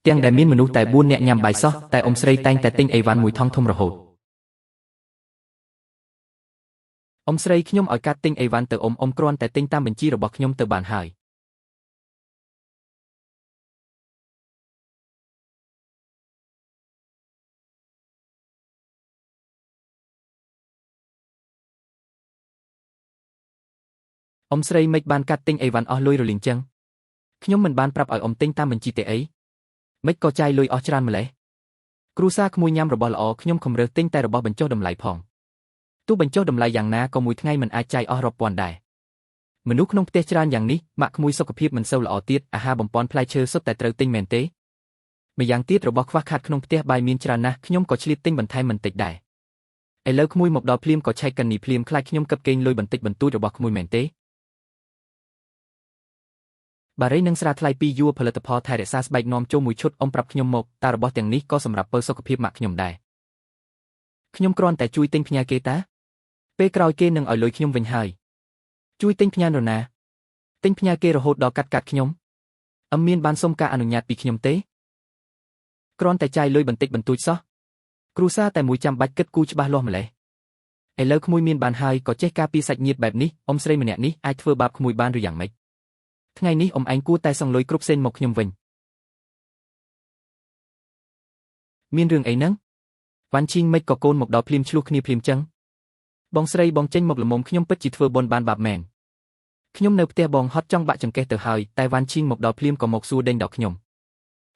ទាំងដែលមានមនុស្សតែ4នាក់ញ៉ាំបាយសោះតែអ៊ំស្រីតែងតែទិញអីវ៉ាន់មួយថងធំរហូតអ៊ំស្រីខ្ញុំឲ្យកាត់ទិញអីវ៉ាន់ទៅអ៊ំគ្រាន់តែទិញតាមបញ្ជីរបស់ខ្ញុំទៅបានហើយអ៊ំស្រីមិនបានកាត់ទិញអីវ៉ាន់អស់លុយរលីងចឹងខ្ញុំមិនបានប្រាប់ឲ្យអ៊ំទិញតាមបញ្ជីទេអីមិនក៏ចាយលុយអស់ច្រើនម្ល៉េះគ្រូសាក្មួយញ៉ាំរបស់ល្អខ្ញុំខំរើសទិញតែរបស់បញ្ចុះតម្លៃផងទោះបញ្ចុះតម្លៃយ៉ាងណាក៏មួយថ្ងៃមិនអាចចាយអស់រាប់ពាន់ដែរមនុស្សក្នុងផ្ទះច្រើនយ៉ាងនេះម៉ាក់ក្មួយសុខភាពមិនសូវល្អទៀតអាហារបំពន់ផ្លែឈើសុទ្ធតែត្រូវទិញមែនទេម្យ៉ាងទៀតរបស់ខ្វះខាតក្នុងផ្ទះបាយមានច្រើនណាស់ខ្ញុំក៏ឆ្លៀតទិញបន្ថែមបន្តិចដែរឥឡូវក្មួយមកដល់ភ្លាមក៏ឆែកកានីភ្លាមខ្លាចខ្ញុំកឹបកេងលុយបន្តិចបន្តួចរបស់ក្មួយមែនទេបារីនឹងស្រាថ្លៃពីយួរផលិតផលថែរក្សាស្បែកនាំចូលមួយឈុតអ៊ំប្រាប់ខ្ញុំមកតើរបស់ទាំងនេះក៏សម្រាប់ពើសុខភាពម៉ាក់ខ្ញុំដែរខ្ញុំគ្រាន់តែជួយទិញផ្ញើគេតាពេលក្រោយគេនឹងឲ្យលុយខ្ញុំវិញហើយជួយទិញផ្ញើនរណាទិញផ្ញើគេរហូតដល់កាត់ខ្ញុំមានបានសុំការអនុញ្ញាតពីខ្ញុំទេគ្រាន់តែចាយលុយបន្តិចបន្តួចសោះគ្រូសាតែមួយចាំបាច់គិតគូរច្បាស់លាស់ម្ល៉េះឥឡូវក្មួយមានបានហើយក៏ចេះការពារសាច់ញាតិបែបនេះអ៊ំស្រីម្នាក់នេះអាចធ្វើបាបក្មួយបានឬយ៉ាងម៉េចថ្ងៃនេះអ៊ំឯងគួរតែសងលុយគ្រប់សេនមកខ្ញុំវិញមានរឿងអីហ្នឹងវ៉ាន់ឈីងមិនក៏កូនមកដល់ភ្លាមឆ្លោះគ្នាភ្លាមចឹងបងស្រីបងចេញមកល្មមខ្ញុំពិតជាធ្វើបុណ្យបានបាបមែនខ្ញុំនៅផ្ទះបងហត់ចង់បាក់ចង្កេះទៅហើយតែវ៉ាន់ឈីងមកដល់ភ្លាមក៏មកសួរដេញដល់ខ្ញុំ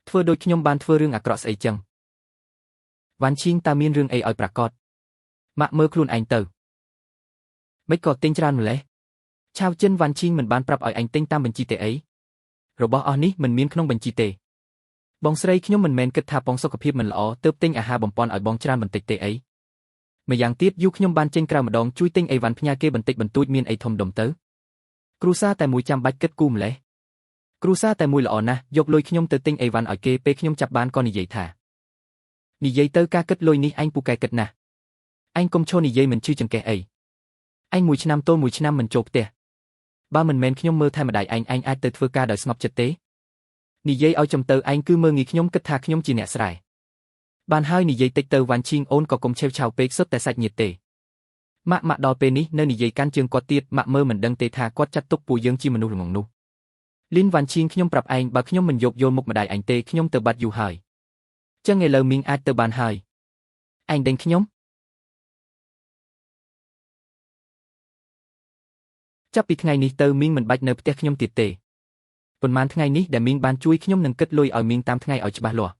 ធ្វើដូចខ្ញុំបានធ្វើរឿងអាក្រក់ស្អីចឹងវ៉ាន់ឈីងតើមានរឿងអីឲ្យប្រកាសម៉ាក់មើលខ្លួនឯងទៅមិនក៏ទិញច្រើនម្ល៉េះឆាវចិនវ៉ាន់ឈីងមិនបានប្រាប់ឲ្យឯងទិញតាមបញ្ជីទេអីរបស់អស់នេះមិនមានក្នុងបញ្ជីទេបងស្រីខ្ញុំមិនមែនគិតថាបងសុខភាពមិនល្អទើបទិញអាហារបំពន់ឲ្យបងច្រើនបន្តិចទេអីម្យ៉ាងទៀតយូខ្ញុំបានចេញក្រៅម្ដងជួយទិញអីវ៉ាន់ផ្ញើគេបន្តិចបន្តួចមានអីធំដុំទៅគ្រូសាតែមួយចាំបាច់គិតគូម្ល៉េះគ្រូសាតែមួយល្អណាស់យកលុយខ្ញុំទៅទិញអីវ៉ាន់ឲ្យគេពេលខ្ញុំចាប់បានក៏និយាយថានិយាយទៅការគិតលុយនេះឯងពូកែគិតណាស់ឯងកុំឈរនិយាយមិនជឿចង្កេះអីឯងមួយឆ្នាំទល់មួយឆ្នាំមិនចូលផ្ទះបើមិនមែនខ្ញុំមើលថែម្ដាយឯងអាចទៅធ្វើការដោយស្ងប់ចិត្តទេនិយាយឲ្យចំទៅឯងគឺមើលងាយខ្ញុំគិតថាខ្ញុំជាអ្នកស្រែបានហើយនិយាយតិចទៅវ៉ាន់ឈីងអូនក៏កុំឆេវឆាវពេកសុទ្ធតែសាច់ញាតិទេម៉ាក់ដល់ពេលនេះនៅនិយាយកាន់ជើងគាត់ទៀតម៉ាក់មើលមិនដឹងទេថាគាត់ចាត់ទុកពួកយើងជាមនុស្សល្ងងនោះលីនវ៉ាន់ឈីងខ្ញុំប្រាប់ឯងបើខ្ញុំមិនយកយល់មុខម្ដាយឯងទេខ្ញុំទៅបាត់យូរហើយចឹងឥឡូវមីងអាចទៅបានហើយឯងដេញខ្ញុំចាប់ពីថ្ងៃនេះទៅមីងមិនបាច់នៅផ្ទះខ្ញុំទៀតទេប៉ុន្មានថ្ងៃនេះដែលមីងបានជួយខ្ញុំនឹងគិតលុយឲ្យមីងតាមថ្ងៃឲ្យច្បាស់លាស់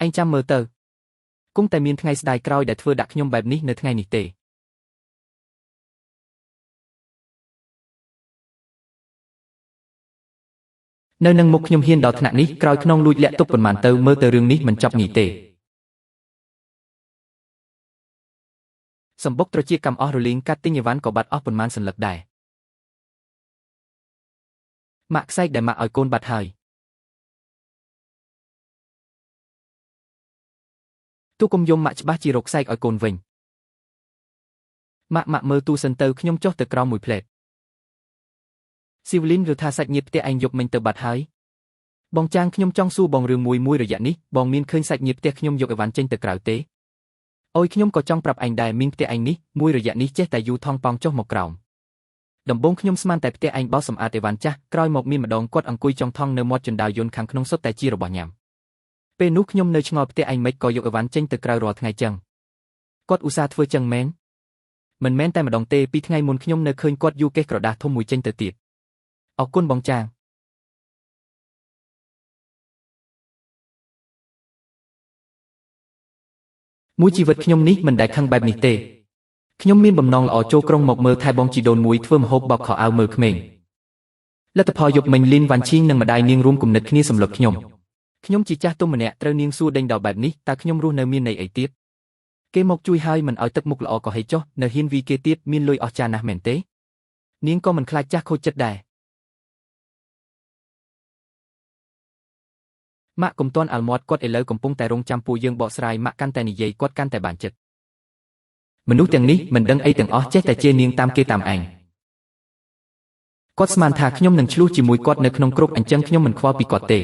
ឯងចាំមើលទៅគង់តែមានថ្ងៃស្ដាយក្រោយដែលធ្វើដាក់ខ្ញុំបែបនេះនៅថ្ងៃនេះទេនៅនឹងមុខខ្ញុំហ៊ានដល់ថ្នាក់នេះក្រោយខ្នងលួចលាក់ទុកប៉ុន្មានទៅមើលទៅរឿងនេះមិនចប់ងាយទេសម្បុកត្រចៀកកម្មអស់រលីងកាត់ទិញអីវ៉ាន់ក៏បាត់អស់ប៉ុន្មានសន្លឹកដែរម៉ាក់ខ្សែកដែលម៉ាក់ឲ្យកូនបាត់ហើយទូកុំយំម៉ាក់ច្បាស់ជារកខ្សែកឲ្យកូនវិញម៉ាក់មើលទូសិនទៅខ្ញុំចុះទៅក្រោមមួយផ្លែតស៊ីវលីនឬថាសាច់ញាតិផ្ទះឯងយកមិញទៅបាត់ហើយបងចាងខ្ញុំចង់សួរបងរឿងមួយរយៈនេះបងមានឃើញសាច់ញាតិផ្ទះខ្ញុំយកអីវ៉ាន់ចេញទៅក្រៅទេអូយខ្ញុំក៏ចង់ប្រាប់ឯងដែរមីងផ្ទះឯងនេះមួយរយៈនេះចេះតែយូថងប៉ោងចុះមកក្រោមដំបូងខ្ញុំស្មានតែផ្ទះឯងបោសសម្អាតអីវ៉ាន់ចាស់ក្រោយមកមានម្ដងគាត់អង្គុយចង់ថងនៅមាត់ជណ្ដាលយន្តខាងក្នុងសុទ្ធតែជារបស់ញ៉ាំពេលនោះខ្ញុំនៅឆ្ងល់ផ្ទះឯងមិនក៏យកអីវ៉ាន់ចេញទៅក្រៅរាល់ថ្ងៃចឹងគាត់ឧស្សាហ៍ធ្វើចឹងមែនមិនមែនតែម្ដងទេពីថ្ងៃមុនខ្ញុំនៅឃើញគាត់យូកេះក្រដាសធំមួយចេញទៅទៀតអរគុណបងចាងមួយជីវិតខ្ញុំនេះមិនដែលខឹងបែបនេះទេខ្ញុំមានបំណងល្អចូលក្រុងមកមើលថែបងជីដូនមួយធ្វើម្ហូបបោកខោអាវមើលក្មេងលទ្ធផលយប់មិញលីនវ៉ាន់ឈីងនិងម្ដាយនាងរួមគំនិតគ្នាសម្លុតខ្ញុំជាចាស់ទុំម្នាក់ត្រូវនាងសួរដេញដល់បែបនេះតើខ្ញុំរស់នៅមានន័យអីទៀតគេមកជួយហើយមិនឲ្យទឹកមុខល្អក៏ហីចុះនៅហ៊ានវីគេទៀតមានលុយអស់ចាណាស់មែនទេនាងក៏មិនខ្លាចចាស់ខូចចិត្តដែរម៉ាក់កុំទាន់អាល់មាត់គាត់ឥឡូវកំពុងតែរងចាំពួកយើងបកស្រាយម៉ាក់កាន់តែនិយាយគាត់កាន់តែបានចិត្តមនុស្សទាំងនេះមិនដឹងអីទាំងអស់ចេះតែជេរនាងតាមគេតាមឯង គាត់ស្មានថាខ្ញុំនឹងឆ្លោះជាមួយគាត់នៅក្នុងគ្រប់អញ្ចឹងខ្ញុំមិនខ្វល់ពីគាត់ទេ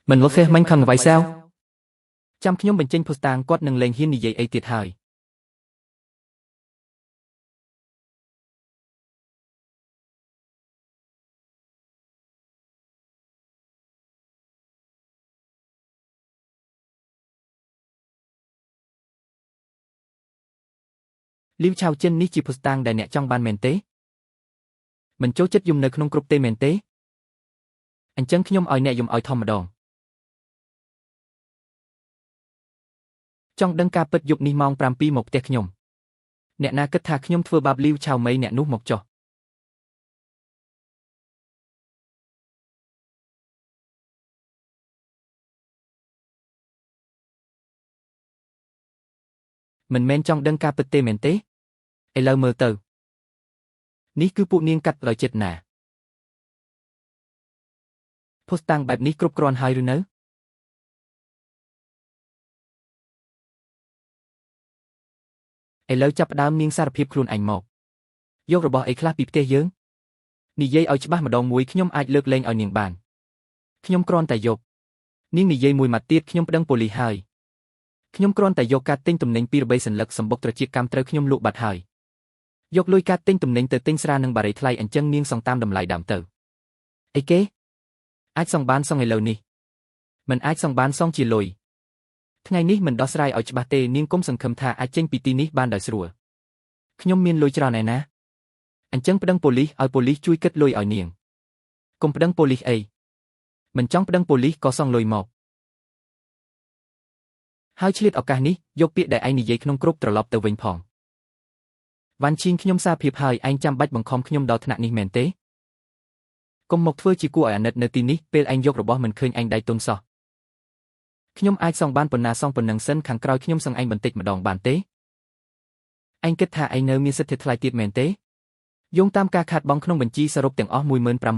មិនលុះទេមិនខឹងអ្វីសោចាំខ្ញុំបញ្ចេញភស្តុតាងគាត់នឹងលែងហ៊ាននិយាយអីទៀតហើយលីវឆាវចិននេះជាភស្តុតាងដែលអ្នកចង់បានមែនទេមិនចូលចិត្តយំនៅក្នុងគ្រប់ទេមែនទេអញ្ចឹងខ្ញុំឲ្យអ្នកយំឲ្យធម្មតាចង់ដឹងការពិតយប់នេះម៉ោង 7 មកផ្ទះខ្ញុំអ្នកណាគិតថាខ្ញុំធ្វើបាបលីវឆាវមីអ្នកនោះមកចុះមិនមែនចង់ដឹងការពិតទេមែនទេឥឡូវមើលទៅនេះគឺពួកនាងកាត់ដោយចិត្តណាភស្តុតាងបែបនេះគ្រប់គ្រាន់ហើយឬនៅឥឡូវចាប់ផ្ដើមនាងសារភាពខ្លួនឯងមកយករបស់អីខ្លះពីផ្ទះយើងនិយាយឲ្យច្បាស់ម្ដងមួយខ្ញុំអាចលើកលែងឲ្យនាងបានខ្ញុំគ្រាន់តែយកនាងនិយាយមួយម៉ាត់ទៀតខ្ញុំប្តឹងប៉ូលីសហើយខ្ញុំគ្រាន់តែយកការទិញទំនិញពីរបីសន្លឹកសម្បុកត្រចៀកកម្មត្រូវខ្ញុំលក់បាត់ហើយយកលុយការទិញទំនិញទៅទិញស្រានិងបារីថ្លៃអញ្ចឹងនាងសងតាមតម្លៃដើមទៅអីគេអាចសងបានសងឥឡូវនេះមិនអាចសងបានសងជាលុយថ្ងៃនេះមិនដោះស្រាយឲ្យច្បាស់ទេនាងកុំសង្ឃឹមថាអាចចេញពីទីនេះបានដោយស្រួលខ្ញុំមានលុយច្រើនឯណាអញ្ចឹងប្តឹងប៉ូលីសឲ្យប៉ូលីសជួយគិតលុយឲ្យនាងកុំប្តឹងប៉ូលីសអីមិនចង់ប្តឹងប៉ូលីសក៏សងលុយមកហើយឆ្លៀតឱកាសនេះយកពាក្យដែលឯងនិយាយក្នុងគ្រប់ត្រឡប់ទៅវិញផងវ៉ាន់ឈីងខ្ញុំសារភាពហើយឯងចាំបាច់បង្ខំខ្ញុំដល់ថ្នាក់នេះមែនទេកុំមកធ្វើជាគួរឲ្យអាណិតនៅទីនេះពេលឯងយករបស់មិនឃើញឯងដៃទុនសោះខ្ញុំអាចសងបានប៉ុណ្ណាសងប៉ុណ្ណឹងសិនខាងក្រោយខ្ញុំសងឯងបន្តិចម្ដងបានទេឯងគិតថាឯងនៅមានសិទ្ធិថ្លៃទៀតមែនទេយោងតាមការខាតបង់ក្នុងបញ្ជីសរុបទាំងអស់ 15000 មិនឯង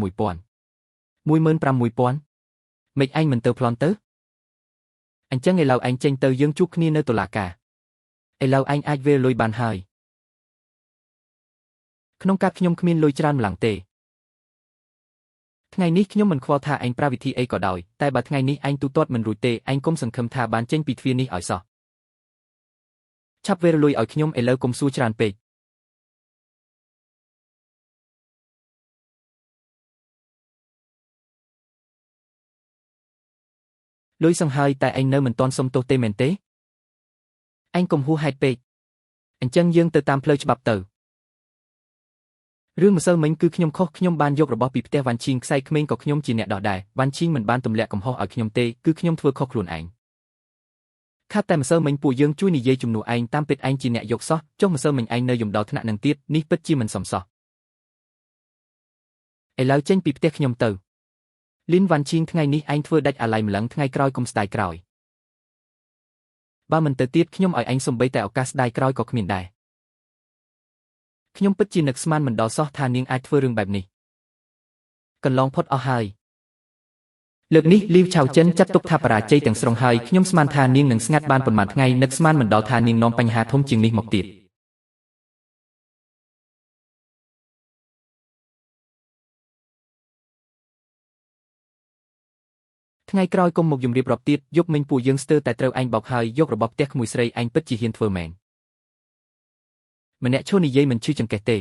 មិនទៅប្លន់ទៅអញ្ចឹងឥឡូវឯងចេញទៅយើងជួបគ្នានៅតុលាការឥឡូវឯងអាចវេរលុយបានហើយក្នុងកាតខ្ញុំគ្មានលុយច្រើនម្ល៉េះទេថ្ងៃនេះខ្ញុំមិនខ្វល់ថាឯងប្រើវិធីអីក៏ដោយតែបើថ្ងៃនេះឯងទូទាត់មិនរួចទេឯងកុំសង្ឃឹមថាបានចេញពីទ្វារនេះឲ្យសោះឆាប់វេរលុយឲ្យខ្ញុំឥឡូវកុំសួរច្រើនពេកលុយសងហើយតែឯងនៅមិនទាន់សុំទោសទេមែនទេឯងកុំហួសហេតុពេកអញ្ចឹងយើងទៅតាមផ្លូវច្បាប់ទៅរឿងម្សិលមិញគឺខ្ញុំខុសខ្ញុំបានយករបស់ពីផ្ទះវ៉ាន់ឈីងខ្សែក្មេងក៏ខ្ញុំជាអ្នកដោះដែរវ៉ាន់ឈីងមិនបានទម្លាក់កំហុសឲ្យខ្ញុំទេគឺខ្ញុំធ្វើខុសខ្លួនឯងខាត់តែម្សិលមិញពួកយើងជួយនិយាយជំនួសឯងតាមពិតឯងជាអ្នកយកសោះចុះម្សិលមិញឯងនៅយំដល់ថ្នាក់នឹងទៀតនេះពិតជាមិនសមសោះឥឡូវចេញពីផ្ទះខ្ញុំទៅលីនវ៉ាន់ឈីងថ្ងៃនេះឯងធ្វើដាច់អាឡ័យម្លឹងថ្ងៃក្រោយកុំស្ដាយក្រោយបើមិនទៅទៀតខ្ញុំឲ្យឯងសំបីតែឱកាសស្ដាយក្រោយក៏គ្មានដែរខ្ញុំពិតជានឹកស្មានមិនដល់សោះថានាងអាចធ្វើរឿងបែបនេះកន្លងផុតអស់ហើយលើកនេះលីវឆាវចិនចាត់ទុកថាបរាជ័យទាំងស្រុងហើយខ្ញុំស្មានថានាងនឹងស្ងាត់បានប៉ុន្មានថ្ងៃនឹកស្មានមិនដល់ថានាងនាំបញ្ហាធំជាងនេះមកទៀតថ្ងៃក្រោយកុំមកយំរៀបរាប់ទៀតយប់មិញពួកយើងស្ទើរតែត្រូវឯងបោកហើយយករបស់ផ្ទះក្មួយស្រីឯងពិតជាហ៊ានធ្វើមែនម្នាក់ឈរនិយាយមិនឈឺចង្កេះទេ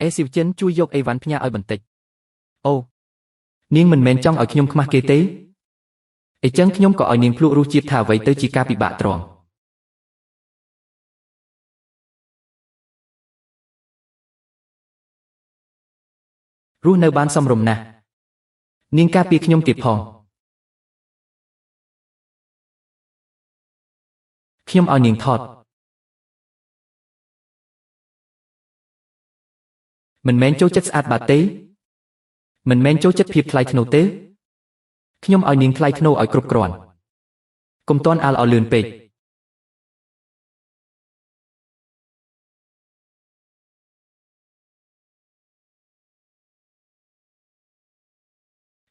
អេស៊ីវចិនជួយយកអីវ៉ាន់ផ្ញើឲ្យបន្តិចអូនាងមិនមែនចង់ឲ្យខ្ញុំខ្មាស់គេទេអញ្ចឹងខ្ញុំក៏ឲ្យនាងភ្លក់រសជាតិថាអ្វីទៅជាការពិបាកត្រង់រស់នៅបានសមរម្យណាស់នាងការពារខ្ញុំទៀតផងខ្ញុំឲ្យនាងថតមិនមែនចូលចិត្តស្អាតបាត់ទេមិនមែនចូលចិត្តភាពថ្លៃថ្នូរទេខ្ញុំឲ្យនាងថ្លៃថ្នូរឲ្យគ្រប់គ្រាន់កុំតន់អាល់អលឿនពេក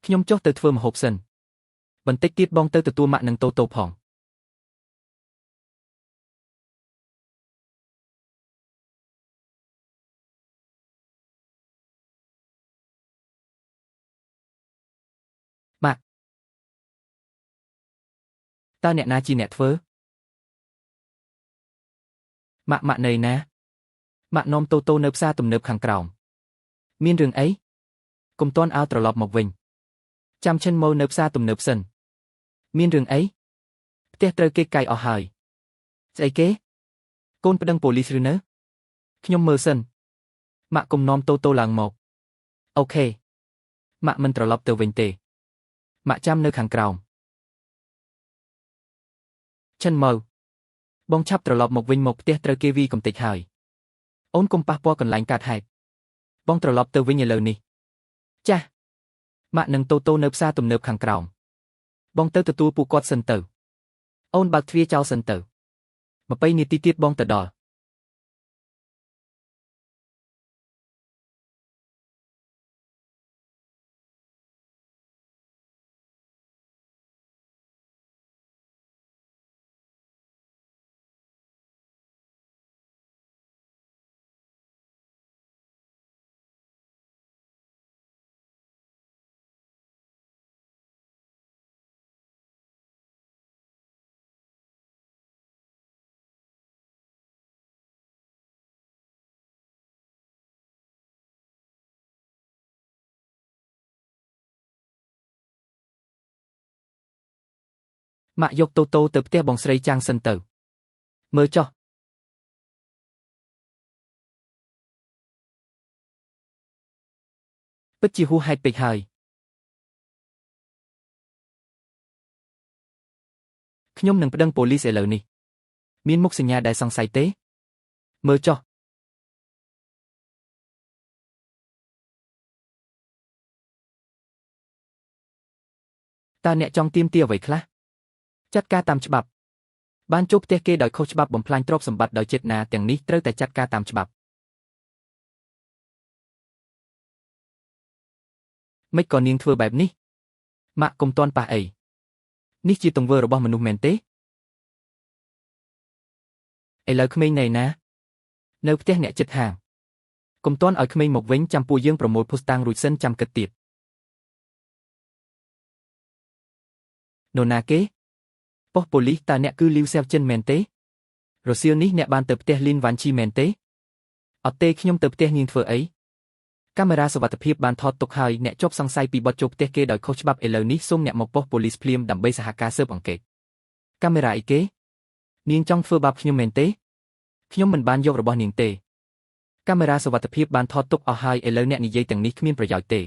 ខ្ញុំចុះទៅធ្វើម្ហូបសិនបន្តិចទៀតបងទៅទទួលម៉ាក់នឹងតូតូផង តើអ្នកណាជាអ្នកធ្វើម៉ាក់នៃណាម៉ាក់នាំតូតូនៅផ្សារទំនើបខាងក្រោមមានរឿងអីកុំទាន់ឲ្យត្រឡប់មកវិញចាំឈិនម៉ូនៅផ្សារទំនើបសិនមានរឿងអីផ្ទះត្រូវគេកាយអស់ហើយស្អីគេកូនប្តឹងប៉ូលីសឬនៅខ្ញុំមើលសិនម៉ាក់កុំនាំតូតូឡើងមកអូខេម៉ាក់មិនត្រឡប់ទៅវិញទេម៉ាក់ចាំនៅខាងក្រោមឈិនម៉ូបងឆាប់ត្រឡប់មកវិញមកផ្ទះត្រូវគេវីកំទេចហើយអូនកុំប៉ះពាល់កន្លែងកាត់ហេតុបងត្រឡប់ទៅវិញឥឡូវនេះចាស់ម៉ាក់នឹងតូតូនៅផ្សារទំនើបខាងក្រោមបងទៅទទួលពួកគាត់សិនទៅអូនបើកទ្វារចោលសិនទៅ20នាទីទៀតបងទៅដល់ម៉ាក់យកតូតូទៅផ្ទះបងស្រីចាំងសិនទៅមើលចុះពិតជាហួសហេតុពេកហើយខ្ញុំនឹងប្តឹងប៉ូលីសឥឡូវនេះមានមុខសញ្ញាដែលសង្ស័យទេមើលចុះតើអ្នកចង់ទាមទារអ្វីខ្លះចាត់ការតាមច្បាប់បានជួបផ្ទះគេដោយខុសច្បាប់បំផ្លាញទ្រព្យសម្បត្តិដោយចេតនាទាំងនេះត្រូវតែចាត់ការតាមច្បាប់មិនក៏នាងធ្វើបែបនេះម៉ាក់កុំទាន់ប៉ះអីនេះជាទង្វើរបស់មនុស្សមែនទេឥឡូវក្មេងនៅណានៅផ្ទះអ្នកជិតខាងកុំទាន់ឲ្យក្មេងមកវិញចាំពួកយើងប្រមូលភស្តុតាងរួចសិនចាំគិតទៀតនរណាគេប៉ុស្តិ៍ប៉ូលីសតើអ្នកគឺលីវសេវចិនមែនទេរសៀលនេះអ្នកបានទៅផ្ទះលីនវ៉ាន់ឈីមែនទេអត់ទេខ្ញុំទៅផ្ទះនាងធ្វើអីកាមេរ៉ាសុវត្ថិភាពបានថតទុកហើយអ្នកជាប់សង្ស័យពីបទចូលផ្ទះគេដោយខុសច្បាប់ឥឡូវនេះសូមអ្នកមកប៉ុស្តិ៍ប៉ូលីសភ្លាមដើម្បីសហការស៊ើបអង្កេតកាមេរ៉ាអីគេនាងចង់ធ្វើបាបខ្ញុំមែនទេខ្ញុំមិនបានយករបស់នាងទេកាមេរ៉ាសុវត្ថិភាពបានថតទុកអស់ហើយឥឡូវអ្នកនិយាយទាំងនេះគ្មានប្រយោជន៍ទេ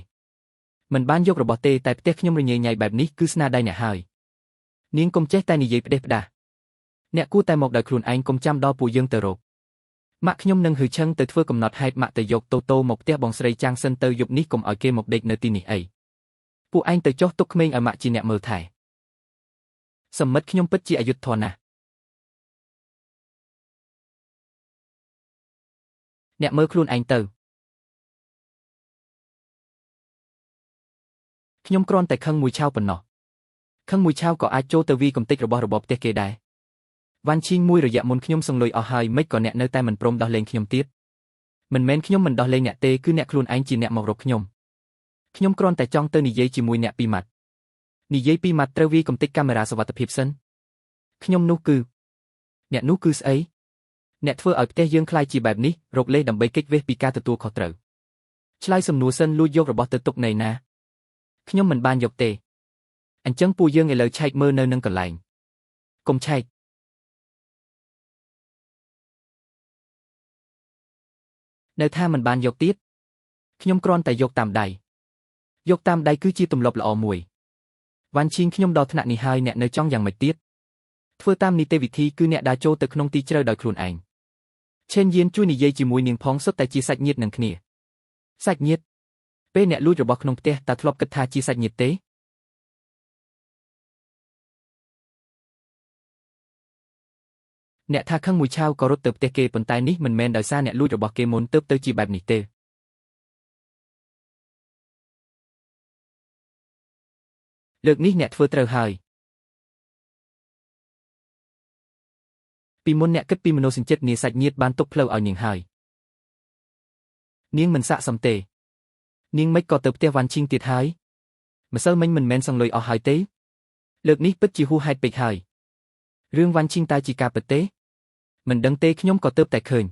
មិនបានយករបស់ទេតែផ្ទះខ្ញុំរញ៉េញ៉ៃបែបនេះគឺស្នាដៃអ្នកហើយនាងកុំចេះតែនិយាយផ្ដេសផ្ដាសអ្នកគួរតែមកដោយខ្លួនឯងកុំចាំដល់ពួកយើងទៅរកម៉ាក់ខ្ញុំនឹងហឺឆឹងទៅធ្វើកំណត់ហេតុម៉ាក់ទៅយកតូតូមកផ្ទះបងស្រីចាំងសិនទៅយប់នេះកុំឲ្យគេមកដេកនៅទីនេះអីពួកឯងទៅចុះទុកក្មេងឲ្យម៉ាក់ជាអ្នកមើលថែសម្មិតខ្ញុំពិតជាអយុត្តិធម៌ណាស់អ្នកមើលខ្លួនឯងទៅខ្ញុំគ្រាន់តែខឹងមួយឆាវប៉ុណ្ណោះខឹងមួយឆាវក៏អាចចូលទៅវីកំទេចរបស់របបផ្ទះគេដែរវ៉ាន់ឈីងមួយរយៈមុនខ្ញុំសង្លុយអស់ហើយមិនក៏អ្នកនៅតែមិនព្រមដោះលែងខ្ញុំទៀតមិនមែនខ្ញុំមិនដោះលែងអ្នកទេគឺអ្នកខ្លួនឯងជាអ្នកមករកខ្ញុំគ្រាន់តែចង់ទៅនិយាយជាមួយអ្នកពីរម៉ាត់និយាយពីរម៉ាត់ត្រូវវីកំទេចកាមេរ៉ាសុវត្ថិភាពសិនខ្ញុំនោះគឺអ្នកនោះគឺស្អីអ្នកធ្វើឲ្យផ្ទះយើងคล้ายជាបែបនេះរកលេសដើម្បីគេចវេះពីការទទួលខុសត្រូវឆ្លើយសំណួរសិនលួចយករបស់ទៅទុកណៃណាខ្ញុំមិនបានយកទេអញ្ចឹងពួកយើងឥឡូវឆែកមើលនៅនឹងកន្លែងកុំឆែកនៅថាមិនបានយកទៀតខ្ញុំគ្រាន់តែយកតាមដៃយកតាមដៃគឺជាទម្លាប់ល្អមួយវ៉ាន់ឈីងខ្ញុំដល់ថ្នាក់នេះហើយអ្នកនៅចង់យ៉ាងម៉េចទៀតធ្វើតាមនីតិវិធីគឺអ្នកដើរចូលទៅក្នុងទីជ្រៅដោយខ្លួនឯងឆេនយៀនជួយនិយាយជាមួយនាងផងសុទ្ធតែជាសាច់ញាតិនឹងគ្នាសាច់ញាតិពេលអ្នកលួចរបស់ក្នុងផ្ទះតើធ្លាប់គិតថាជាសាច់ញាតិទេអ្នកថាខឹងមួយឆាវក៏រត់ទៅផ្ទះគេប៉ុន្តែនេះមិនមែនដោយសារអ្នកលួចរបស់គេមុនទើបទៅជាបែបនេះទេលើកនេះអ្នកធ្វើត្រូវហើយពីមុនអ្នកគិតពីមនោសញ្ចិតនាសាច់ញាតិបានទុកផ្លូវឲ្យនាងហើយនាងមិនស័ក្តិសមទេនាងមិនក៏ទៅផ្ទះវ៉ាន់ឈីងទៀតហើយម្សិលមិញមិនមែនសង្លុយអស់ហើយទេលើកនេះពិតជាហួសហេតុពេកហើយ រឿងវ៉ាន់ឈីងតើជាការពិតទេមិនដឹងទេខ្ញុំក៏ទើបតែឃើញ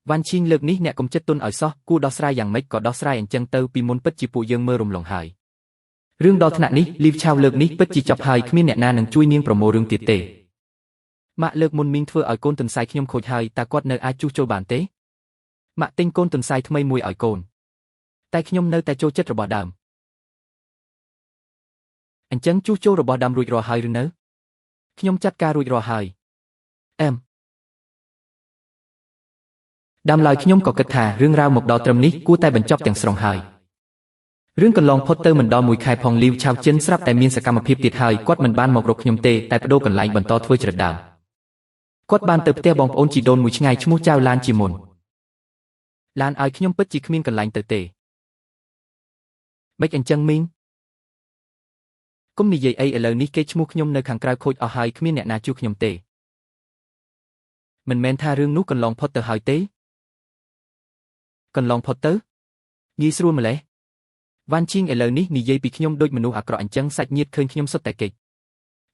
វ៉ាន់ឈីងលើកនេះអ្នកកុំចិត្តទុនឲ្យសោះគួរដោះស្រាយយ៉ាងម៉េចក៏ដោះស្រាយអញ្ចឹងទៅពីមុនពិតជាពួកយើងមើលរំលងហើយរឿងដល់ថ្នាក់នេះលីវឆាវលើកនេះពិតជាចប់ហើយគ្មានអ្នកណានឹងជួយនាងប្រមូលរឿងទៀតទេម៉ាក់លើកមុនមីងធ្វើឲ្យកូនទន្សាយខ្ញុំខូចហើយតើគាត់នៅអាចជួសជុលបានទេម៉ាក់ទិញកូនទន្សាយថ្មីមួយឲ្យកូនតែខ្ញុំនៅតែចូលចិត្តរបស់ដើមអញ្ចឹងជួសជុលរបស់ដើមរួចរាល់ហើយឬនៅខ្ញុំចាត់ការរួចរាល់ហើយដើមឡើយខ្ញុំក៏គិតថារឿងរ៉ាវមកដល់ត្រឹមនេះគួរតែបញ្ចប់ទាំងស្រុងហើយរឿងកន្លងផុតទៅមិនដល់មួយខែផងលីវឆាវចិនស្រាប់តែមានសកម្មភាពទៀតហើយគាត់មិនបានមករកខ្ញុំទេតែបដូរកន្លែងបន្តធ្វើច្រដើមគាត់បានទៅផ្ទះបងប្អូនជីដូនមួយឆ្ងាយឈ្មោះចៅឡានជាមុនឡានឲ្យខ្ញុំពិតជាគ្មានកន្លែងទៅទេមិនអញ្ចឹងមីងកុំនិយាយអីឥឡូវនេះគេឈ្មោះខ្ញុំនៅខាងក្រៅខូចអស់ហើយគ្មានអ្នកណាជួខ្ញុំទេមិនមែនថារឿងនោះកន្លងផុតទៅហើយទេកន្លងផុតទៅងាយស្រួលម្លេះវ៉ាន់ឈីងឥឡូវនេះនិយាយពីខ្ញុំដូចមនុស្សអាក្រក់អញ្ចឹងសាច់ញាតិឃើញខ្ញុំសុទ្ធតែកិច្ច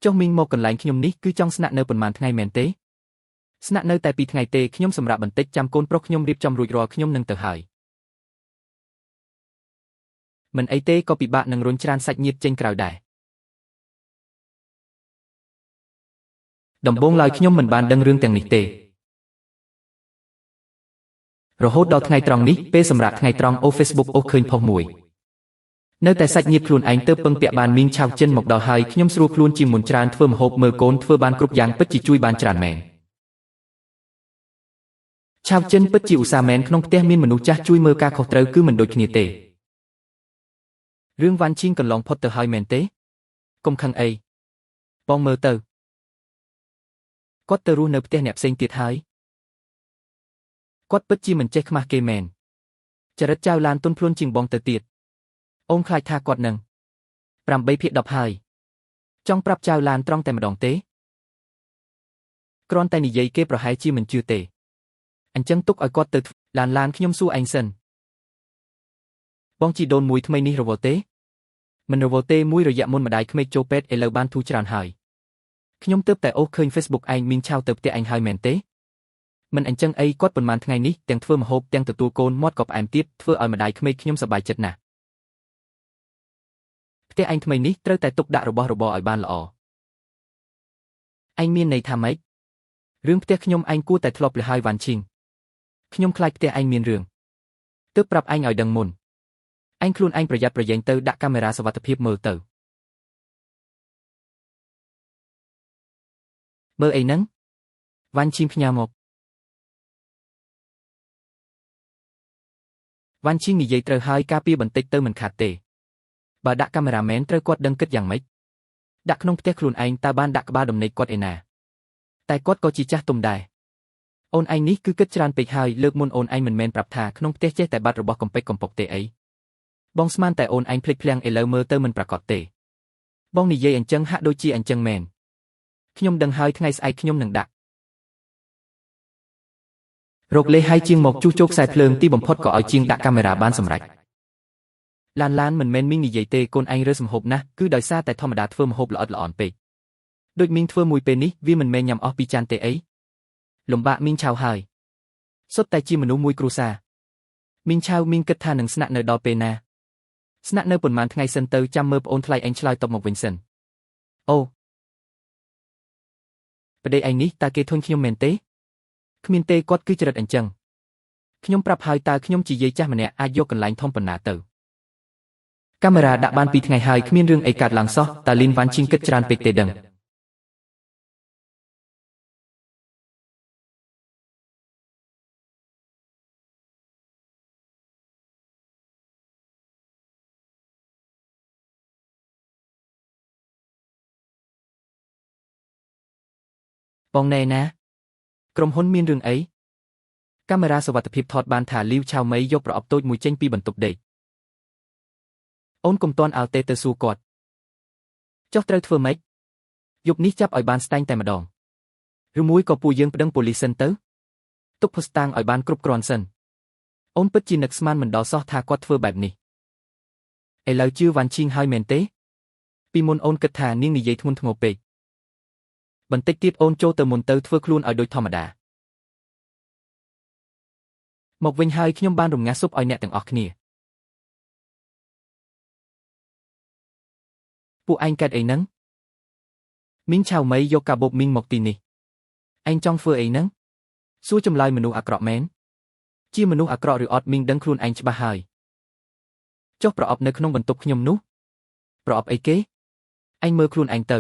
ចុះមីងមកកន្លែងខ្ញុំនេះគឺចង់ស្នាក់នៅប៉ុន្មានថ្ងៃមែនទេស្នាក់នៅតែ2ថ្ងៃទេខ្ញុំសម្រាប់បន្តិចចាំកូនប្រុសខ្ញុំរៀបចំរួចរាល់ខ្ញុំនឹងទៅហើយមិនអីទេក៏ពិបាកនឹងរុញច្រានសាច់ញាតិចេញក្រៅដែរដំបូងឡើយខ្ញុំមិនបានដឹងរឿងទាំងនេះទេរហូតដល់ថ្ងៃត្រង់នេះពេលសម្រាប់ថ្ងៃត្រង់អូ Facebook អូឃើញផុសមួយនៅតែសាច់ញាតិខ្លួនឯងទៅពឹងពាក់បានមីងឆាវចិនមកដល់ហើយខ្ញុំស្រួលខ្លួនជាងមុនច្រើនធ្វើម្ហូបមើលកូនធ្វើបានគ្រប់យ៉ាងពិតជាជួយបានច្រើនមែនឆាវចិនពិតជាឧស្សាហ៍មែនក្នុងផ្ទះមានមនុស្សចាស់ជួយមើលការខុសត្រូវគឺមិនដូចគ្នាទេរឿងវ៉ាន់ឈីងកន្លងផុតទៅហើយមែនទេកុំខឹងអីបងមើលទៅគាត់ទៅរស់នៅផ្ទះអ្នកផ្សេងទៀតហើយគាត់ពិតជាមិនចេះខ្មាស់គេមែនចរិតចៅឡានទុនភ្លួនជាងបងទៅទៀតអូនខ្លាចថាគាត់នឹង8/10ហើយចង់ប្រាប់ចៅឡានត្រង់តែម្ដងទេគ្រាន់តែនិយាយគេប្រហែលជាមិនជឿទេអញ្ចឹងទុកឲ្យគាត់ទៅឡានខ្ញុំសួរឯងសិនបងជីដូនមួយថ្មីនេះរវល់ទេមិនរវល់ទេមួយរយៈមុនម្ដាយក្មេកចូលពេទ្យឥឡូវបានធូរច្រើនហើយខ្ញុំទើបតែអូសឃើញ Facebook ឯងមីងឆាវទៅផ្ទះឯងហើយមែនទេមិនអញ្ចឹងអីគាត់ប៉ុន្មានថ្ងៃនេះទាំងធ្វើម្ហូបទាំងទទួលកូនមាត់ក៏ផ្អែមទៀតធ្វើឲ្យម្ដាយក្មេកខ្ញុំសប្បាយចិត្តណាស់ផ្ទះឯងថ្មីនេះត្រូវតែទុកដាក់របស់របរឲ្យបានល្អឯងមានន័យថាម៉េចរឿងផ្ទះខ្ញុំឯងគួរតែធ្លាប់លឺហើយវ៉ាន់ឈីងខ្ញុំខ្លាចផ្ទះឯងមានរឿងទើបប្រាប់ឯងឲ្យដឹងមុនឯងខ្លួនឯងប្រយ័ត្នប្រយែងទៅដាក់កាមេរ៉ាសុវត្ថិភាពមើលទៅមើលអីហ្នឹងវ៉ាន់ឈីងផ្ញើមកវ៉ាន់ឈីងនិយាយត្រូវហើយការពារបន្តិចទៅមិនខាតទេបើដាក់កាមេរ៉ាមែនត្រូវគាត់ដឹងគិតយ៉ាងម៉េចដាក់ក្នុងផ្ទះខ្លួនឯងតើបានដាក់ក្បាលដំណេកគាត់ឯណាតែគាត់ក៏ជាចាស់ទុំដែរអូនឯងនេះគឺគិតច្រើនពេកហើយលើកមុនអូនឯងមិនមែនប្រាប់ថាក្នុងផ្ទះចេះតែបាត់របស់កំពេចកំពុកទេអីបងស្មានតែអូនឯងភ្លេចភ្លាំងឥឡូវមើលទៅមិនប្រកបទេបងនិយាយអញ្ចឹងហាក់ដូចជាអញ្ចឹងមែនខ្ញុំដឹងហើយថ្ងៃស្អែកខ្ញុំនឹងដាក់រកលេហើយជាងមកជួសជុលខ្សែភ្លើងទីបំផុតក៏ឲ្យជាងដាក់កាមេរ៉ាបានសម្រេចឡានមិនមែនមីងនិយាយទេកូនឯងរើសម្ហូបណាស់គឺដោយសារតែធម្មតាធ្វើម្ហូបល្អិតល្អន់ពេកដូចមីងធ្វើមួយពេលនេះវាមិនមែនញ៉ាំអស់ពីចានទេអីលំបាកមីងឆាវហើយសុទ្ធតែជាមនុស្សមួយគ្រួសារមីងឆាវមីងគិតថានឹងស្នាក់នៅដល់ពេលណាស្នាក់នៅប៉ុន្មានថ្ងៃសិនទៅចាំមើលប្អូនថ្លៃឯងឆ្លើយតបមកវិញសិនអូប្តីឯងនេះតើគេធុញខ្ញុំមែនទេគ្មានទេគាត់គឺចរិតអញ្ចឹងខ្ញុំប្រាប់ហើយតើខ្ញុំជាយាយចាស់ម្នាក់អាចយកកន្លែងធំប៉ុណ្ណាទៅកាមេរ៉ាដាក់បាន2ថ្ងៃហើយគ្មានរឿងអីកើតឡើងសោះតើលីនវ៉ាន់ឈីងគិតច្រើនពេកទេដឹងបងណែណាក្រុមហ៊ុនមានរឿងអីកាមេរ៉ាសុវត្ថិភាពថតបានថាលីវឆាវម៉ៃយកប្រអប់តូចមួយចេញពីបន្ទប់ដេកអូនកុំទាន់អាល់ទេទៅសួរគាត់ចុះត្រូវធ្វើម៉េចយប់នេះចាប់ឲ្យបានស្តែងតែម្ដងឬមួយក៏ពួកយើងប្តឹងប៉ូលីសសិនទៅទុកភស្តុតាងឲ្យបានគ្រប់គ្រាន់សិនអូនពិតជានឹកស្មានមិនដល់សោះថាគាត់ធ្វើបែបនេះឥឡូវជឿវ៉ាន់ឈីងហើយមែនទេពីមុនអូនគិតថានាងនិយាយធ្ងន់ធ្ងរពេក បន្តិចទៀតអូនចូលទៅមុនទៅធ្វើខ្លួនឲ្យដូចធម្មតាមកវិញហើយខ្ញុំបានរំងាស់ស៊ុបឲ្យអ្នកទាំងអស់គ្នាពួកឯងកើតអីហ្នឹងមីងឆៅមីយកកាបូបមីងមកទីនេះឯងចង់ធ្វើអីហ្នឹងសួរចម្លើយមនុស្សអាក្រក់មែនជាមនុស្សអាក្រក់ឬអត់មីងដឹងខ្លួនឯងច្បាស់ហើយចុះប្រអប់នៅក្នុងបន្ទប់ខ្ញុំនោះប្រអប់អីគេឯងមើលខ្លួនឯងទៅ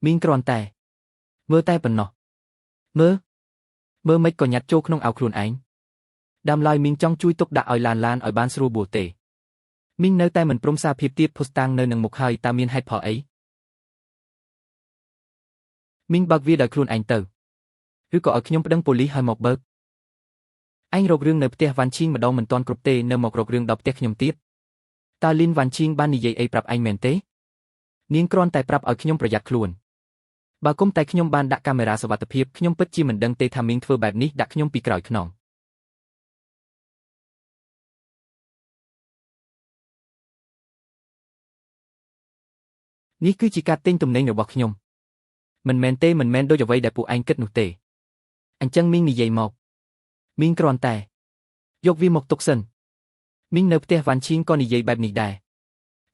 មីងគ្រាន់តែមើលតែប៉ុណ្ណោះមើលមិនក៏ញ៉ាត់ចូលក្នុងអាវខ្លួនឯងដើមឡើយមីងចង់ជួយទុកដាក់ឲ្យឡានឲ្យបានស្រួលបួលទេមីងនៅតែមិនព្រមសារភាពទៀតភុស្តាំងនៅនឹងមុខហើយតើមានហេតុផលអីមីងបើកវាដោយខ្លួនឯងទៅឬក៏ឲ្យខ្ញុំប្តឹងប៉ូលីសឲ្យមកបើកឯងរករឿងនៅផ្ទះវ៉ាន់ឈីងម្ដងមិនទាន់គ្រប់ទេនៅមករករឿងដល់ផ្ទះខ្ញុំទៀតតើលីនវ៉ាន់ឈីងបាននិយាយអីប្រាប់ឯងមែនទេនាងគ្រាន់តែប្រាប់ឲ្យខ្ញុំប្រយ័ត្នខ្លួនបើគុំតែខ្ញុំបានដាក់កាមេរ៉ាសុវត្ថិភាពខ្ញុំពិតជាមិនដឹងទេថាមីងធ្វើបែបនេះដាក់ខ្ញុំពីក្រោយខ្នងនេះគឺជាការទិញទំនិញរបស់ខ្ញុំមិនមែនដូចអ្វីដែលពួកឯងគិតនោះទេអញ្ចឹងមីងនិយាយមកមីងគ្រាន់តែយកវាមកទុកសិនមីងនៅផ្ទះវ៉ាន់ឈីងក៏និយាយបែបនេះដែរ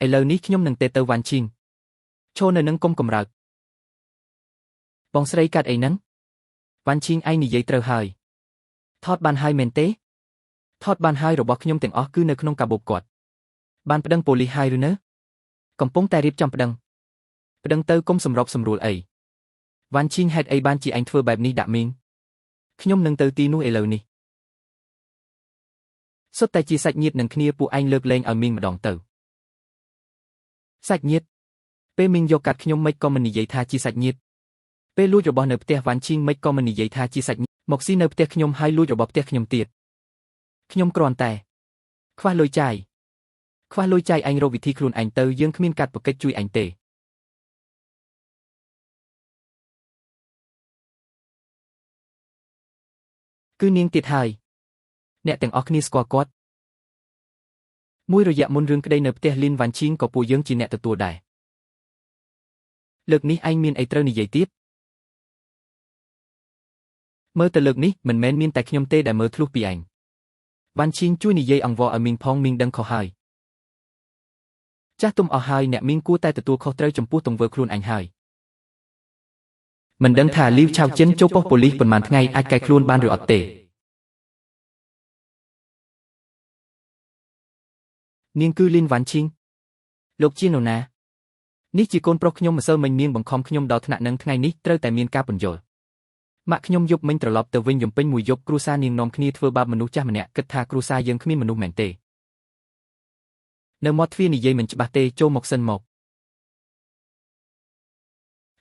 ឥឡូវនេះខ្ញុំនឹងទៅវ៉ាន់ឈីងឈរនៅនឹងគុំកំរើកបងស្រីកាត់អីហ្នឹងវ៉ាន់ឈីងឯងនិយាយត្រូវហើយថតបានហើយមែនទេថតបានហើយរបស់ខ្ញុំទាំងអស់គឺនៅក្នុងកាបូបគាត់បានប្តឹងប៉ូលីសហើយឬនៅកំពុងតែរៀបចំប្តឹងទៅគុំសម្របសម្រួលអីវ៉ាន់ឈីងហេតុអីបានជាឯងធ្វើបែបនេះដាក់មីងខ្ញុំនឹងទៅទីនោះឥឡូវនេះសុទ្ធតែជាសាច់ញាតិនឹងគ្នាពួកឯងលើកលែងឲ្យមីងម្ដងទៅសាច់ញាតិពេលមីងយកកាត់ខ្ញុំមិនក៏មិននិយាយថាជាសាច់ញាតិពេលលួចរបស់នៅផ្ទះវ៉ាន់ឈីងមិនក៏មិននិយាយថាជាសាច់ញាតិមកស៊ីនៅផ្ទះខ្ញុំហើយលួចរបស់ផ្ទះខ្ញុំទៀតខ្ញុំគ្រាន់តែខ្វះលុយចាយឯងរកវិធីខ្លួនឯងទៅយើងគ្មានកាត់ប្រកិច្ចជួយឯងទេគឺនាងទៀតហើយអ្នកទាំងអស់គ្នាស្គាល់គាត់មួយរយៈមុនរឿងក្តីនៅផ្ទះលីនវ៉ាន់ឈីងក៏ពួកយើងជាអ្នកទទួលដែរលើកនេះឯងមានអីត្រូវនិយាយទៀតមើលទៅលើកនេះមិនមែនមានតែខ្ញុំទេដែលមើលធ្លុះពីឯងវ៉ាន់ឈីងជួយនិយាយអង្វរឲ្យមីងផងមីងដឹងខុសហើយចាស់ទុំអស់ហើយអ្នកមីងគួរតែទទួលខុសត្រូវចំពោះទង្វើខ្លួនឯងហើយមិនដឹងថាលីវឆៅចិនចូលប៉ុស្តិ៍ប៉ូលីសប៉ុន្មានថ្ងៃអាចកែខ្លួនបានឬអត់ទេនាងគឺលីនវ៉ាន់ឈីងលោកជានរណានេះជាកូនប្រុសខ្ញុំម្សិលមិញនាងបង្ខំខ្ញុំដល់ថ្នាក់នឹងថ្ងៃនេះត្រូវតែមានការពន្យល់ម៉ាក់ខ្ញុំយប់មិញត្រឡប់ទៅវិញយំពេញមួយយប់គ្រួសារនាងនាំគ្នាធ្វើបាបមនុស្សចាស់ម្នាក់គិតថាគ្រួសារយើងគ្មានមនុស្សមែនទេនៅមាត់ទ្វារនិយាយមិនច្បាស់ទេចូលមកសិនមក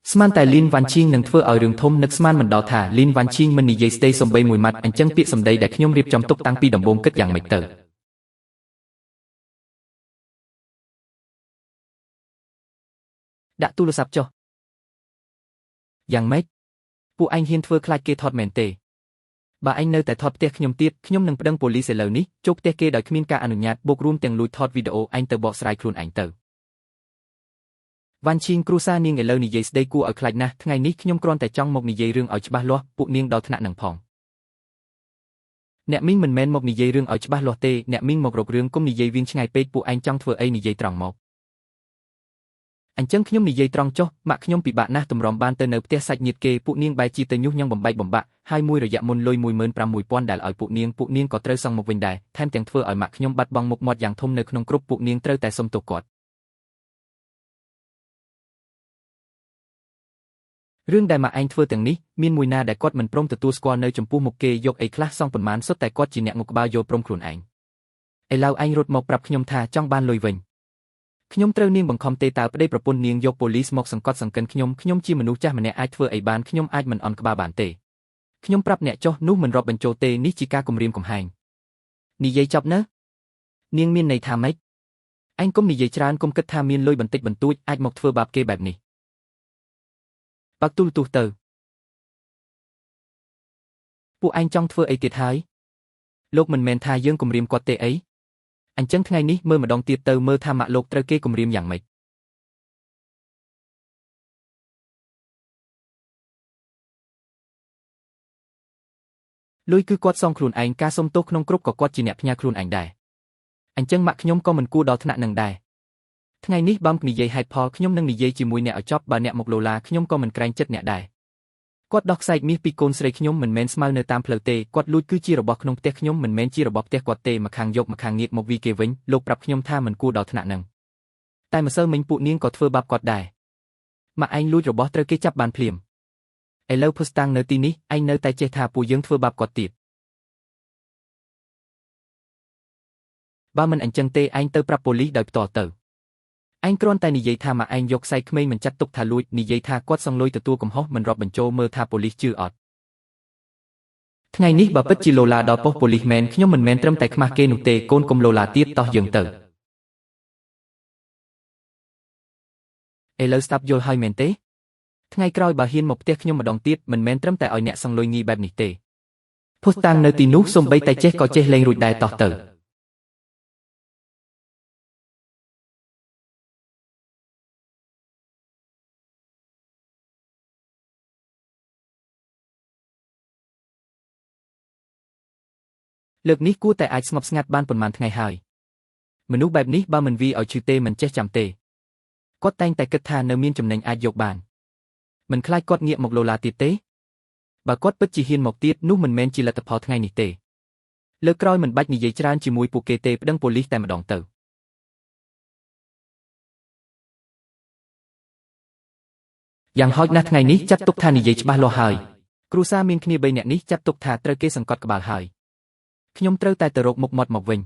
ស្មានតែលីនវ៉ាន់ឈីងនឹងធ្វើឲ្យរឿងធំនឹកស្មានមិនដល់ថាលីនវ៉ាន់ឈីងមិននិយាយស្ដីសំបីមួយម៉ាត់អញ្ចឹងពាក្យសម្ដីដែលខ្ញុំរៀបចំទុកតាំងពីដំបូងគិតយ៉ាងម៉េចទៅដាក់ទូរស័ព្ទចុះយ៉ាងម៉េចពួកឯងហ៊ានធ្វើខ្លាចគេថតមែនទេបើឯងនៅតែថតផ្ទះខ្ញុំទៀតខ្ញុំនឹងប្តឹងប៉ូលីសឥឡូវនេះចូលផ្ទះគេដោយគ្មានការអនុញ្ញាតបូករួមទាំងលួចថតវីដេអូឯងទៅបកស្រាយខ្លួនឯងទៅវ៉ាន់ឈីងគ្រូសានាងឥឡូវនិយាយស្ដីគួរឲ្យខ្លាចណាស់ថ្ងៃនេះខ្ញុំគ្រាន់តែចង់មកនិយាយរឿងឲ្យច្បាស់លាស់ពួកនាងដល់ថ្នាក់នឹងផងអ្នកមីងមិនមែនមកនិយាយរឿងឲ្យច្បាស់លាស់ទេអ្នកមីងមករករឿងគុំនិយាយវៀងឆ្ងាយពេកពួកឯងចង់ធ្វើអីនិយាយត្រង់មកអញ្ចឹងខ្ញុំនិយាយត្រង់ចុះម៉ាក់ខ្ញុំពិបាកណាស់ទម្រាំបានទៅនៅផ្ទះសាច់ញាតិគេពួកនាងបែរជាទៅញុះញង់បំបែកបំបាក់ហើយមួយរយៈមុនលុយ 15000 ដែលឲ្យពួកនាងក៏ត្រូវសងមកវិញដែរថែមទាំងធ្វើឲ្យម៉ាក់ខ្ញុំបាត់បង់មុខមាត់យ៉ាងធំនៅក្នុងគ្រប់ពួកនាងត្រូវតែសុំទោសគាត់រឿងដែលម៉ាក់ឯងធ្វើទាំងនេះមានមួយណាដែលគាត់មិនព្រមទទួលស្គាល់នៅចំពោះមុខគេយកអីខ្លះសងប៉ុន្មានសុទ្ធតែគាត់ជាអ្នកងក់ក្បាលយល់ព្រមខ្លួនឯងឥឡូវឯងរត់មកប្រាប់ខ្ញុំថាចង់បានលុយវិញខ្ញុំត្រូវនាងបង្ខំទេតើប្តីប្រពន្ធនាងយកប៉ូលីសមកសង្កត់សង្កិនខ្ញុំជាមនុស្សចាស់ម្នាក់អាចធ្វើអីបានខ្ញុំអាចមិនអន់ក្បាលបានទេខ្ញុំប្រាប់អ្នកចុះនោះមិនរាប់បញ្ចូលទេនេះជាការគំរាមកំហែងនិយាយចប់នៅនាងមានន័យថាម៉េចឯងកុំនិយាយច្រើនកុំគិតថាមានលុយបន្តិចបន្តួចអាចមកធ្វើបាបគេបែបនេះបើកទូរទស្សន៍ទៅពួកឯងចង់ធ្វើអីទៀតហើយលោកមិនមែនថាយើងគំរាមគាត់ទេអីអញ្ចឹងថ្ងៃនេះមើលម្ដងទៀតទៅមើលថាម៉ាក់លោកត្រូវគេគំរាមយ៉ាងម៉េច លុយគឺគាត់សងខ្លួនឯងការសុំទោសក្នុងគ្រប់ក៏គាត់ជាអ្នកផ្ញើខ្លួនឯងដែរអញ្ចឹងម៉ាក់ខ្ញុំក៏មិនគួរដល់ថ្នាក់នឹងដែរថ្ងៃនេះបើនិយាយហេតុផលខ្ញុំនឹងនិយាយជាមួយអ្នកឲ្យចប់បើអ្នកមកលោឡាខ្ញុំក៏មិនក្រែងចិត្តអ្នកដែរគាត់ដោះខ្សែកមាសពីកូនស្រីខ្ញុំមិនមែនស្មៅនៅតាមផ្លូវទេគាត់លួចគឺជារបស់ក្នុងផ្ទះខ្ញុំមិនមែនជារបស់ផ្ទះគាត់ទេម្ខាងយកម្ខាងងាកមកវីគេវិញលោកប្រាប់ខ្ញុំថាមិនគួរដល់ថ្នាក់នឹងតែម្សិលមិញពួកនាងក៏ធ្វើបាបគាត់ដែរម៉ាក់ឯងលួចរបស់ត្រូវគេចាប់បានភ្លាមឥឡូវភុស្តាំងនៅទីនេះឯងនៅតែចេះថាពួកយើងធ្វើបាបគាត់ទៀតបើមិនអញ្ចឹងទេឯងទៅប្រាប់ប៉ូលីសដោយផ្ទាល់ទៅឯងគ្រាន់តែនិយាយថាម៉ាក់ឯងយកខ្សែក្មេងមិនចាត់ទុកថាលួចនិយាយថាគាត់សងលុយទទួលកំហុសមិនរាប់បញ្ចូលមើលថាប៉ូលីសជឿអត់ថ្ងៃនេះបើពិតជាលោឡាដល់ប៉ុស្តិ៍ប៉ូលីសមែនខ្ញុំមិនមែនត្រឹមតែខ្មាស់គេនោះទេកូនកុំលោឡាទៀតតោះយើងទៅឥឡូវស្ដាប់យល់ហើយមែនទេថ្ងៃក្រោយបើហ៊ានមកផ្ទះខ្ញុំម្ដងទៀតមិនមែនត្រឹមតែឲ្យអ្នកសងលុយងីបែបនេះទេភុស្តាំងនៅទីនោះសូម្បីតែចេះក៏ចេះលេងរួចដែរតោះទៅលើកនេះគួរតែអាចស្ងប់ស្ងាត់បានប៉ុន្មានថ្ងៃហើយមនុស្សបែបនេះបើមិនវាឲ្យឈឺទេមិនចេះចាំទេគាត់តែងតែគិតថានៅមានចំណេញអាចយកបានមិនខ្លាចគាត់ងាកមកលោឡាទៀតទេបើគាត់ពិតជាហ៊ានមកទៀតនោះមិនមែនជាលទ្ធផលថ្ងៃនេះទេលើកក្រោយមិនបាច់និយាយច្រើនជាមួយពួកគេទេប្តឹងប៉ូលីសតែម្ដងទៅយ៉ាងហោចណាស់ថ្ងៃនេះចាត់ទុកថានិយាយច្បាស់លាស់ហើយគ្រួសារមានគ្នា3នាក់នេះចាត់ទុកថាត្រូវគេសង្កត់ក្បាលហើយខ្ញុំត្រូវតែទៅរកមុខមាត់មកវិញ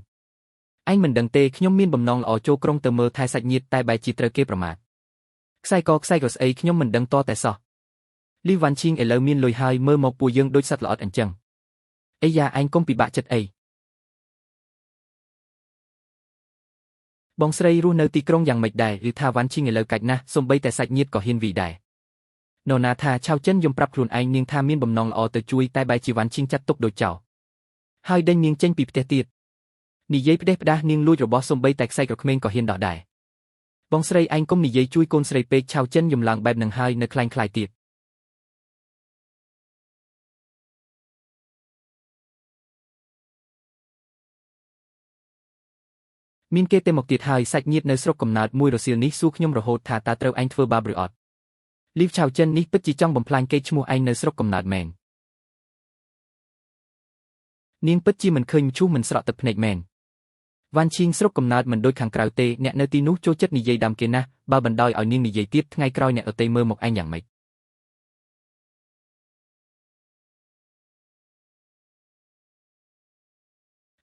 ឯងមិនដឹងទេខ្ញុំមានបំណងល្អចូលក្រុងទៅមើលថែសាច់ញាតិតែបែរជាត្រូវគេប្រមាថខ្សែកខ្សែកស្អីខ្ញុំមិនដឹងតតែសោះលីវ៉ាន់ឈីងឥឡូវមានលុយហើយមើលមកពួកយើងដូចសត្វល្អិតអញ្ចឹងអីយ៉ាឯងកុំពិបាកចិត្តអីបងស្រីរស់នៅទីក្រុងយ៉ាងម៉េចដែរឬថាវ៉ាន់ឈីងឥឡូវកាច់ណាស់សំបីតែសាច់ញាតិក៏ហ៊ានវីដែរនរណាថាឆៅចិនយំប្រាប់ខ្លួនឯងនាងថាមានបំណងល្អទៅជួយតែបែរជាវ៉ាន់ឈីងចាត់ទុកដូចចោលហើយដេញនាងចេញពីផ្ទះទៀតនិយាយផ្ដេសផ្ដាសនាងលួចរបស់សំបីតែខ្សែក្រក្មេងក៏ហ៊ានដោះដែរបងស្រីឯងកុំនិយាយជួយកូនស្រីពេកឆៅចិនយំឡើងបែបនឹងហើយនៅខ្លាំងខ្លាយទៀតមានគេទៅមកទៀតហើយសាច់ញាតិនៅស្រុកកំណើតមួយរសៀលនេះសួរខ្ញុំរហូតថាតើត្រូវឯងធ្វើបាបឬអត់លីវឆៅចិននេះពិតជាចង់បំផ្លាញកេរ្តិ៍ឈ្មោះឯងនៅស្រុកកំណើតមែននាងពិតជាមិនឃើញឈូសមិនស្រក់ទឹកភ្នែកមែនវ៉ាន់ឈីងស្រុកកំណើតមិនដូចខាងក្រៅទេអ្នកនៅទីនោះចូលចិត្តនិយាយដើមគេណាស់បើបណ្ដោយឲ្យនាងនិយាយទៀតថ្ងៃក្រោយអ្នកដទៃមើលមកឯងយ៉ាងម៉េច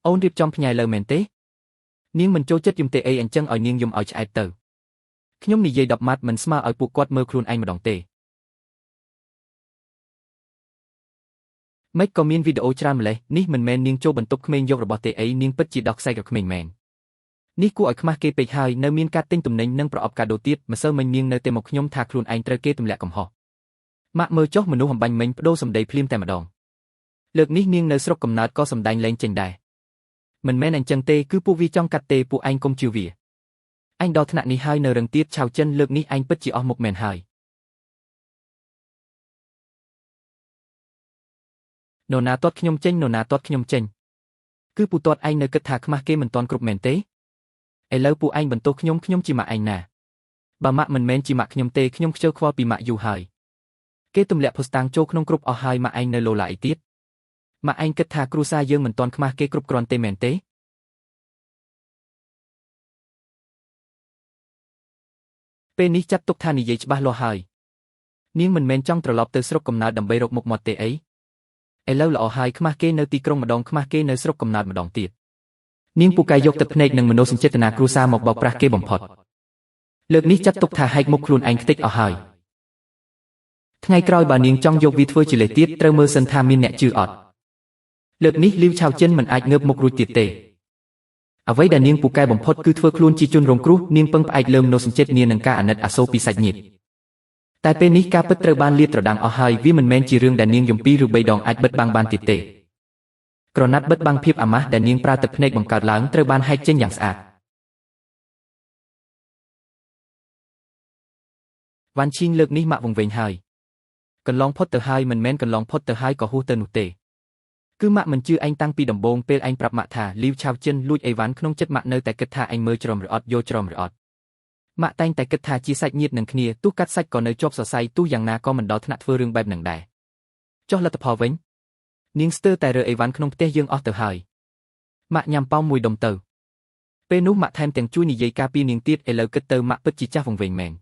អូនរៀបចំផ្ញើលើមែនទេនាងមិនចូលចិត្តយំទេអីអញ្ចឹងឲ្យនាងយំឲ្យឆ្អែតទៅខ្ញុំនិយាយ10ម៉ាត់មិនស្មើឲ្យពួកគាត់មើលខ្លួនឯងម្ដងទេម៉េចក៏មានវីដេអូច្រើនម្លេះនេះមិនមែននាងចូលបន្ទប់ក្មេងយករបស់ទេអីនាងពិតជាដោះខ្សែក៏ក្មេងមែននេះគួរឲ្យខ្មាស់គេពេកហើយនៅមានការទិញទំនិញនិងប្រអប់កាដូទៀតម្សិលមិញនាងនៅតែមកខ្ញុំថាខ្លួនឯងត្រូវគេទម្លាក់កំហុសម៉ាក់មើលចុះមនុស្សអំបញ្ញមិញបដូរសម្ដីភ្លាមតែម្ដងលើកនេះនាងនៅស្រុកកំណើតក៏សម្ដែងលែងចេញដែរមិនមែនអញ្ចឹងទេគឺពួកវាចង់កាត់ទេពួកឯងកុំជឿវាឯងដល់ថ្នាក់នេះហើយនៅរឹងទៀតឆៅចិនលើកនេះឯងពិតជាអស់មុខមែនហើយនរណាទាត់ខ្ញុំចេញនរណាទាត់ខ្ញុំចេញគឺពួកទាត់ឯងនៅគិតថាខ្មាស់គេមិនទាន់គ្រប់មែនទេឥឡូវពួកឯងបន្ទោសខ្ញុំជាម៉ាក់ឯងណាបើម៉ាក់មិនមែនជាម៉ាក់ខ្ញុំទេខ្ញុំខ្ជិលខ្វល់ពីម៉ាក់យូរហើយគេទម្លាក់ភុស្តាងចូលក្នុងគ្រប់អស់ហើយម៉ាក់ឯងនៅលោឡាអីទៀតម៉ាក់ឯងគិតថាគ្រួសារយើងមិនទាន់ខ្មាស់គេគ្រប់គ្រាន់ទេមែនទេពេលនេះចាត់ទុកថានិយាយច្បាស់លាស់ហើយនាងមិនមែនចង់ត្រឡប់ទៅស្រុកកំណើតដើម្បីរកមុខមាត់ទេអីឥឡូវល្អហើយខ្មាស់គេនៅទីក្រុងម្ដងខ្មាស់គេនៅស្រុកកំណើតម្ដងទៀតនាងពូកែយកទឹកភ្នែកនិងមនោសញ្ចេតនាគ្រួសារមកបោកប្រាស់គេបំផុតលើកនេះចាត់ទុកថាហែកមុខខ្លួនឯងខ្ទេចអស់ហើយថ្ងៃក្រោយបើនាងចង់យកវាធ្វើជាលេសទៀតត្រូវមើលសិនថាមានអ្នកជឿអត់លើកនេះលីវឆៅចិនមិនអាចងើបមុខរួចទៀតទេអ្វីដែលនាងពូកែបំផុតគឺធ្វើខ្លួនជាជនរងគ្រោះនាងពឹងផ្អែកលើមនោសញ្ចេតនានិងការអាណិតអាសូរពីសាច់ញាតិតែពេលនេះការពិតត្រូវបានលាតត្រដាងអស់ហើយវាមិនមែនជារឿងដែលនាងយំ2ឬ3ដងអាចបិទបាំងបានទៀតទេក្រណាត់បិទបាំងភាពអាម៉ាស់ដែលនាងប្រើទឹកភ្នែកបង្កើតឡើងត្រូវបានហែកចេញយ៉ាងស្អាតវ៉ាន់ឈីងលើកនេះម៉ាក់វង្វេងហើយកន្លងផុតទៅហើយមិនមែនកន្លងផុតទៅហើយក៏ហួសទៅនោះទេ គឺម៉ាក់មិនជឿឯងតាំងពីដំបូងពេលឯងប្រាប់ម៉ាក់ថាលីវឆាវចិនលួចអីវ៉ាន់ក្នុងចិត្តម៉ាក់នៅតែគិតថាឯងមើលច្រមឬអត់យកច្រមឬអត់ម៉ាក់តែងតែគិតថាជាសាច់ញាតិនឹងគ្នាទោះកាត់សាច់ក៏នៅជាប់សរសៃទោះយ៉ាងណាក៏មិនដល់ថ្នាក់ធ្វើរឿងបែបហ្នឹងដែរចុះលទ្ធផលវិញនាងស្ទើរតែរើអីវ៉ាន់ក្នុងផ្ទះយើងអស់ទៅហើយម៉ាក់ញ៉ាំប៉ោមមួយដុំទៅពេលនោះម៉ាក់ថែមទាំងជួយនិយាយការពារនាងទៀតឥឡូវគិតទៅម៉ាក់ពិតជាចាស់វង្វេងមែន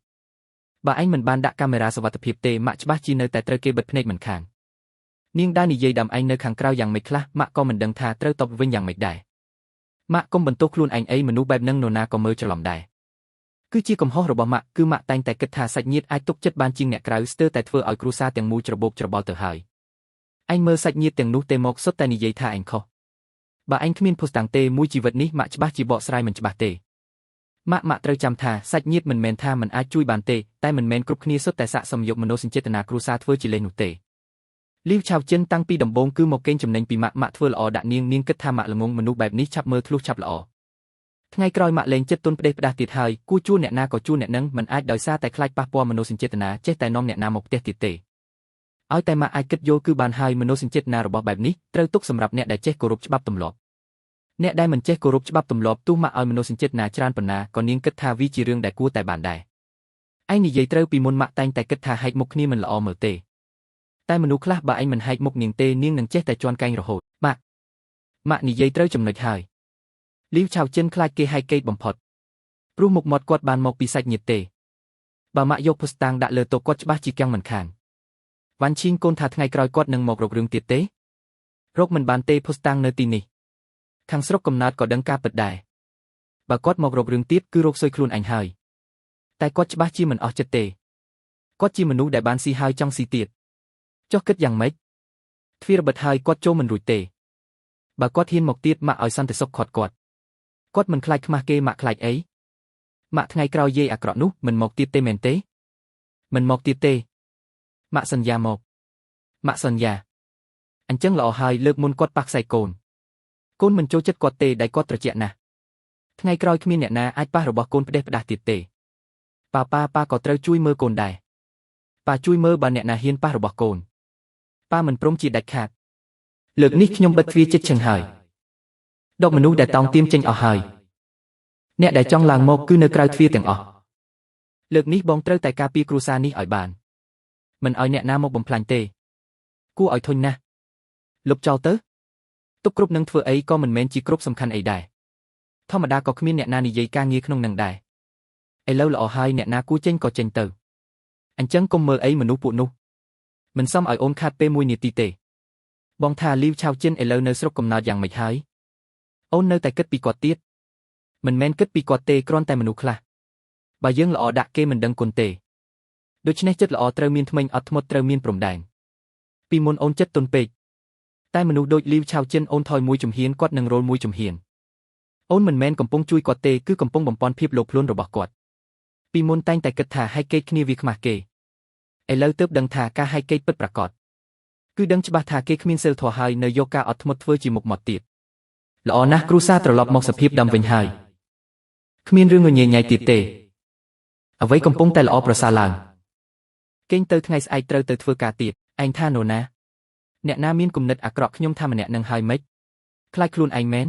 បើឯងមិនបានដាក់កាមេរ៉ាសុវត្ថិភាពទេម៉ាក់ច្បាស់ជានៅតែត្រូវគេបិទភ្នែកមិនខាននាងដើរនិយាយដាំឯងនៅខាងក្រៅយ៉ាងម៉េចខ្លះម៉ាក់ក៏មិនដឹងថាត្រូវតបវិញយ៉ាងម៉េចដែរម៉ាក់កុំបន្ទោសខ្លួនឯងអីមនុស្សបែបហ្នឹងនរណាក៏មើលច្រឡំដែរគឺជាកំហុសរបស់ម៉ាក់គឺម៉ាក់តែងតែគិតថាសាច់ញាតិអាចទុកចិត្តបានជាងអ្នកក្រៅស្ទើរតែធ្វើឲ្យគ្រួសារទាំងមូលច្របូកច្របល់ទៅហើយឯងមើលសាច់ញាតិទាំងនោះទេមកសុទ្ធតែនិយាយថាឯងខុសបើឯងគ្មានភស្តុតាងទេមួយជីវិតនេះម៉ាក់ច្បាស់ជាបកស្រាយមិនច្បាស់ទេម៉ាក់ត្រូវចាំថាសាច់ញាតិមិនមែនថាមិនអាចជួយបានទេតែមិនមែនគ្រប់គ្នាសុទ្ធតែស័ក្តិសមយកមនោសញ្ចេតនាគ្រួសារធ្វើជាលេសនោះទេលីវឆាវចិនតាំងពីដំបូងគឺមកកេងចំណេញពីម៉ាក់ធ្វើល្អដាក់នាងគិតថាម៉ាក់ល្ងងមនុស្សបែបនេះឆាប់មើលធ្លុះឆាប់ល្អថ្ងៃក្រោយម៉ាក់លេងចិត្តទុនផ្ដេសផ្ដាស់ទៀតហើយគួរជួលអ្នកណាក៏ជួលអ្នកនឹងមិនអាចដោយសារតែខ្លាចប៉ះពាល់មនោសញ្ចេតនាចេះតែនាំអ្នកណាមកផ្ទះទៀតទេឲ្យតែម៉ាក់អាចគិតយល់គឺបានហើយមនោសញ្ចេតនារបស់បែបនេះត្រូវទុកសម្រាប់អ្នកដែលចេះគោរពច្បាប់ទម្លាប់អ្នកដែលមិនចេះគោរពច្បាប់ទម្លាប់ទោះម៉ាក់ឲ្យមនោសញ្ចេតនាច្រើនប៉ុណ្ណាក៏នាងគិតថាវាជារឿងដែលគួរតែបានដែរឯងនិយាយត្រូវពីមុនម៉ាក់តែងតែគិតថាហែកមុខគ្នាមិនល្អមើលទេតែមនុស្សខ្លះបើឯងមិនហែកមុខនាងទេនាងនឹងចេះតែជន់កែងរហូតម៉ាក់និយាយត្រូវចំណុចហើយលីវឆាវចិនខ្លាចគេហែកកេតបំផុតព្រោះមុខមាត់គាត់បានមកពីសាច់ញាតិទេបើម៉ាក់យកភស្តុតាងដាក់លើតុគាត់ច្បាស់ជាកាំងមិនខានវ៉ាន់ឈីងកូនថាថ្ងៃក្រោយគាត់នឹងមករករឿងទៀតទេរកមិនបានទេភស្តុតាងនៅទីនេះខាងស្រុកកំណើតក៏ដឹងការពិតដែរបើគាត់មករករឿងទៀតគឺរកស៊ុយខ្លួនឯងហើយតែគាត់ច្បាស់ជាមិនអស់ចិត្តទេគាត់ជាមនុស្សដែលបានស៊ីហើយចង់ស៊ីទៀតចុះគិតយ៉ាងម៉េចទ្វារបិទហើយគាត់ចូលមិនរួចទេបើគាត់ហ៊ានមកទៀតម៉ាក់ឲ្យសន្តិសុខគាត់មិនខ្លាចខ្មាស់គេម៉ាក់ខ្លាចអីម៉ាក់ថ្ងៃក្រោយយាយអាក្រក់នោះមិនមកទៀតទេមែនទេមិនមកទៀតទេម៉ាក់សន្យាមកម៉ាក់សន្យាអញ្ចឹងល្អហើយលើកមុនគាត់ប៉ះខ្សែកូនមិនចូលចិត្តគាត់ទេដែលគាត់ត្រជាក់ណាស់ថ្ងៃក្រោយគ្មានអ្នកណាអាចប៉ះរបស់កូនផ្ដេសផ្ដាស់ទៀតទេប៉ាក៏ត្រូវជួយមើលកូនដែរប៉ាជួយមើលបើអ្នកណាហ៊ានប៉ះរបស់កូនប៉ាមិនព្រមជាដាច់ខាតលើកនេះខ្ញុំបិទទ្វារចិត្តឈឹងហើយដកមនុស្សដែលតោងទាមចេញអស់ហើយអ្នកដែលចង់ឡើងមកគឺនៅក្រៅទ្វារទាំងអស់លើកនេះបងត្រូវតែការពារគ្រួសារនេះឲ្យបានមិនឲ្យអ្នកណាមកបំផ្លាញទេគួរឲ្យធុញណាស់លុបចោលទៅទុកគ្រប់នឹងធ្វើអីក៏មិនមែនជាគ្រប់សំខាន់អីដែរធម្មតាក៏គ្មានអ្នកណានិយាយការងារក្នុងនឹងដែរឥឡូវល្អហើយអ្នកណាគួរចេញក៏ចេញទៅអញ្ចឹងកុំមើលអីមនុស្សពួកនោះមិនសមឲ្យអូនខាត់ពេល1នាទីទេបងថាលីវឆាវចិនឥឡូវនៅស្រុកកំណើតយ៉ាងម៉េចហើយអូននៅតែគិតពីគាត់ទៀតមិនមែនគិតពីគាត់ទេគ្រាន់តែមនុស្សខ្លះបើយើងល្អដាក់គេមិនដឹងគុណទេដូច្នេះចិត្តល្អត្រូវមានថ្មិញអត់ធ្មត់ត្រូវមានព្រំដែនពីមុនអូនចិត្តទន់ពេកតែមនុស្សដូចលីវឆាវចិនអូនថយមួយជំហានគាត់នឹងរលមួយជំហានអូនមិនមែនកំពុងជួយគាត់ទេគឺកំពុងបំពន់ភាពលោភលន់របស់គាត់ពីមុនតែងតែគិតថាហែកកេតគ្នាវាខ្មាស់គេឥឡូវទើបដឹងថាការហែកកេតពិតប្រាកដគឺដឹងច្បាស់ថាគេគ្មានសីលធម៌ហើយនៅយកការអត់ធ្មត់ធ្វើជាមុខមាត់ទៀតល្អណាស់គ្រូសាត្រឡប់មកសភាពដើមវិញហើយគ្មានរឿងញញែកទៀតទេអ្វីកំពុងតែល្អប្រសើរឡើងគេងទៅថ្ងៃស្អែកត្រូវទៅធ្វើការទៀតឯងថានរណាអ្នកណាមានគំនិតអាក្រក់ខ្ញុំថាម្នាក់នឹងហើយម៉េចខ្លាចខ្លួនឯងមែន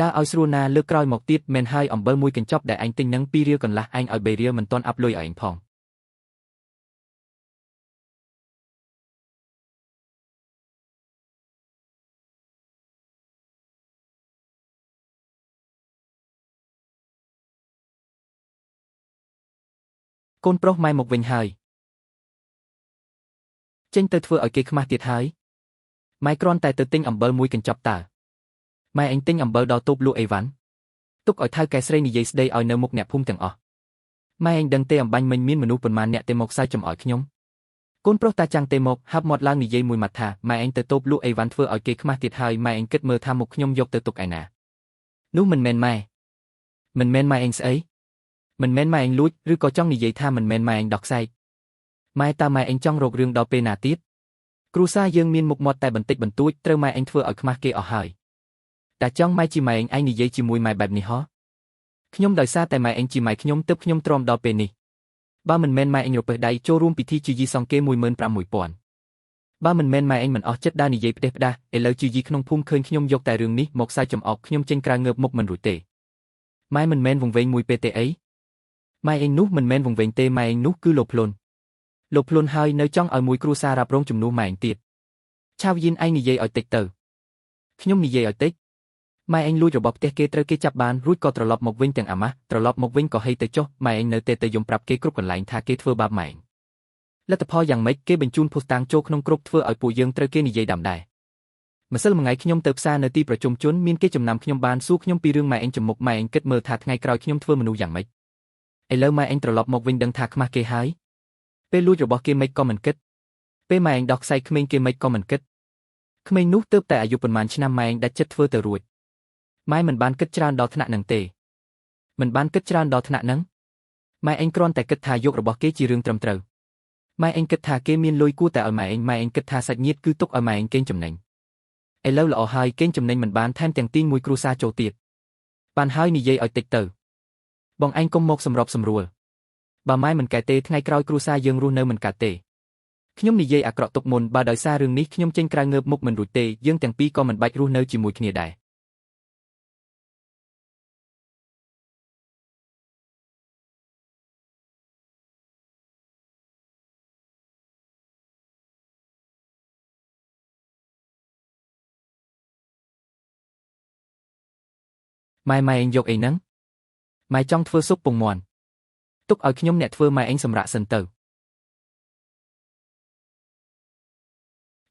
ដើរឲ្យស្រួលណាលើកក្រោយមកទៀតមែនហើយអំបិលមួយកញ្ចប់ដែលឯងទិញនឹង2រៀលកន្លះឯងឲ្យ3រៀលមិនទាន់អាប់លុយឲ្យឯងផងកូនប្រុសម៉ែមកវិញហើយចេញទៅធ្វើឲ្យគេខ្មាស់ទៀតហើយម៉ែគ្រាន់តែទៅទិញអំបិលមួយកញ្ចប់តើម៉ែឯងទិញអំបិលដល់តូបលក់អីវ៉ាន់ទុកឲ្យថៅកែស្រីនិយាយស្ដីឲ្យនៅមុខអ្នកភូមិទាំងអស់ម៉ែឯងដឹងទេអំបញ្ញមិញមានមនុស្សប៉ុន្មានអ្នកទេមកសើចចំអោយខ្ញុំកូនប្រុសតាចាំងទេមកហាប់មាត់ឡើងនិយាយមួយម៉ាត់ថាម៉ែឯងទៅតូបលក់អីវ៉ាន់ធ្វើឲ្យគេខ្មាស់ទៀតហើយម៉ែឯងគិតមើលថាមុខខ្ញុំយកទៅទុកឯណានោះមិនមែនម៉ែឯងស្អីមិនមែនម៉ែឯងលួចឬក៏ចង់និយាយថាមិនមែនម៉ែឯងដោះខ្សែកម៉ែតើម៉ែឯងចង់រករឿងដល់ពេលណាទៀតគ្រូសាយើងមានមុខមាត់តែបន្តិចបន្តួចត្រូវម៉ែឯងធ្វើឲ្យខ្មាស់គេអស់ហើយតែចង់ម៉ែជាម៉ែឯងនិយាយជាមួយម៉ែបែបនេះហ៎ខ្ញុំដោយសារតែម៉ែឯងជាម៉ែខ្ញុំទើបខ្ញុំទ្រាំដល់ពេលនេះបើមិនមែនម៉ែឯងរពើដៃចូលរួមពិធីជាយីសង្កេ 15000 បើមិនមែនម៉ែឯងមិនអស់ចិត្តដើរនិយាយផ្ដេសផ្ដាសឥឡូវជាយីក្នុងភូមិឃើញខ្ញុំយកតែរឿងនេះមកសើចចំអកខ្ញុំចេញក្រៅងើបមុខមិនរួចទេម៉ែមិនមែនវង្វេងមួយពេលទេអីម៉ែឯងនោះមិនមែនវង្វេងទេម៉ែឯងនោះគឺលោភលន់ហើយនៅចង់ឲ្យមួយគ្រួសាររ៉ាប់រងជំនួសម៉ែឯងទៀតឆាវយៀនឯងនិយាយឲ្យតិចទៅខ្ញុំនិយាយឲ្យតិចម៉ែឯងលួចរបស់ផ្ទះគេត្រូវគេចាប់បានរួចក៏ត្រឡប់មកវិញទាំងអាម៉ាស់ត្រឡប់មកវិញក៏ហីទៅចុះម៉ែឯងនៅតែទៅយំប្រាប់គេគ្រប់កន្លែងថាគេធ្វើបាបម៉ែឯងលទ្ធផលយ៉ាងម៉េចគេបញ្ជូនភស្តុតាងចូលក្នុងគ្រប់ធ្វើឲ្យពួកយើងត្រូវគេនិយាយដាំដែរម្សិលមួយថ្ងៃខ្ញុំទៅផ្សារនៅទីប្រជុំជនមានគេចំណាំខ្ញុំបានសួរខ្ញុំពីរឿងម៉ែឯងចំមុខម៉ែឯងគិតមើលថាថ្ងៃក្រោយខ្ញុំធ្វើមនុស្សយ៉ាងម៉េចឥឡូវម៉ែឯងត្រឡប់មកវិញដឹងថាខ្មាស់គេហើយពេលលួចរបស់គេមិនក៏មិនគិតពេលម៉ែឯងដោះខ្សែក្មេងគេមិនក៏មិនគិតក្មេងនោះទើបតែអាយុប៉ុន្មានឆ្នាំម៉ែឯងដាច់ចិត្តធ្វើទៅរួចម៉ែមិនបានគិតច្រើនដល់ថ្នាក់ហ្នឹងទេមិនបានគិតច្រើនដល់ថ្នាក់ហ្នឹងម៉ែឯងគ្រាន់តែគិតថាយករបស់គេជារឿងត្រឹមត្រូវម៉ែឯងគិតថាគេមានលុយគួរតែឲ្យម៉ែឯងគិតថាសាច់ញាតិគឺទុកឲ្យម៉ែឯងកេងចំណេញឥឡូវល្អហើយកេងចំណេញមិនបានថែមទាំងទីមួយគ្រួសារចូលទៀតបានហើយនិយាយឲ្យតិចទៅបងឯងកុំមកសម្របសម្រួលបើម៉ែមិនកើតទេថ្ងៃក្រោយគ្រួសារយើងរស់នៅមិនកើតទេខ្ញុំនិយាយអាក្រក់ទុកមុនបើដោយសាររឿងនេះខ្ញុំចេញក្រៅងើបមុខមិនរួចទេយើងទាំងពីរក៏មិនបាច់រស់នៅជាមួយគ្នាដែរម៉ែឯងយកអីហ្នឹងម៉ែចង់ធ្វើស៊ុបពងមាន់ទុកឲ្យខ្ញុំអ្នកធ្វើម៉ែឯងសម្រាកសិនទៅ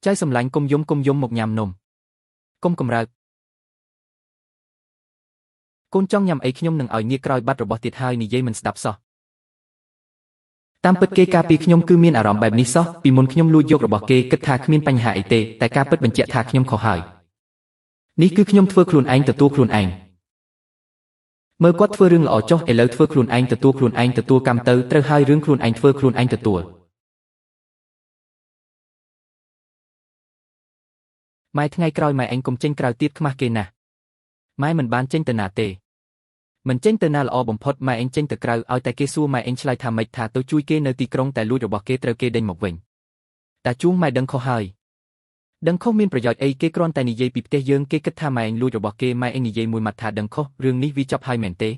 ចៅសម្លាញ់កុំយំមកញ៉ាំនំកុំកំរើកកូនចង់ញ៉ាំអីខ្ញុំនឹងឲ្យងាកក្រោយបាត់របស់ទៀតហើយនិយាយមិនស្ដាប់សោះតាមពិតគេការពីខ្ញុំគឺមានអារម្មណ៍បែបនេះសោះពីមុនខ្ញុំលួចយករបស់គេគិតថាគ្មានបញ្ហាអីទេតែការពិតបញ្ជាក់ថាខ្ញុំខុសហើយនេះគឺខ្ញុំធ្វើខ្លួនឯងទទួលខ្លួនឯងមើលគាត់ធ្វើរឿងល្អចុះឥឡូវធ្វើខ្លួនឯងទទួលកម្មទៅត្រូវហើយរឿងខ្លួនឯងធ្វើខ្លួនឯងទទួលម៉ែថ្ងៃក្រោយម៉ែឯងកុំចេញក្រៅទៀតខ្មាស់គេណាស់ម៉ែមិនបានចេញទៅណាទេមិនចេញទៅណាល្អបំផុតម៉ែឯងចេញទៅក្រៅឲ្យតែគេសួរម៉ែឯងឆ្លើយថាម៉េចថាទៅជួយគេនៅទីក្រុងតែលួចរបស់គេត្រូវគេដេញមកវិញតាជួងម៉ែដឹងខុសហើយដឹងខុសមានប្រយោជន៍អីគេគ្រាន់តែនិយាយពីផ្ទះយើងគេគិតថាម៉ែឯងលួចរបស់គេម៉ែឯងនិយាយមួយម៉ាត់ថាដឹងខុសរឿងនេះវាចប់ហើយមែនទេ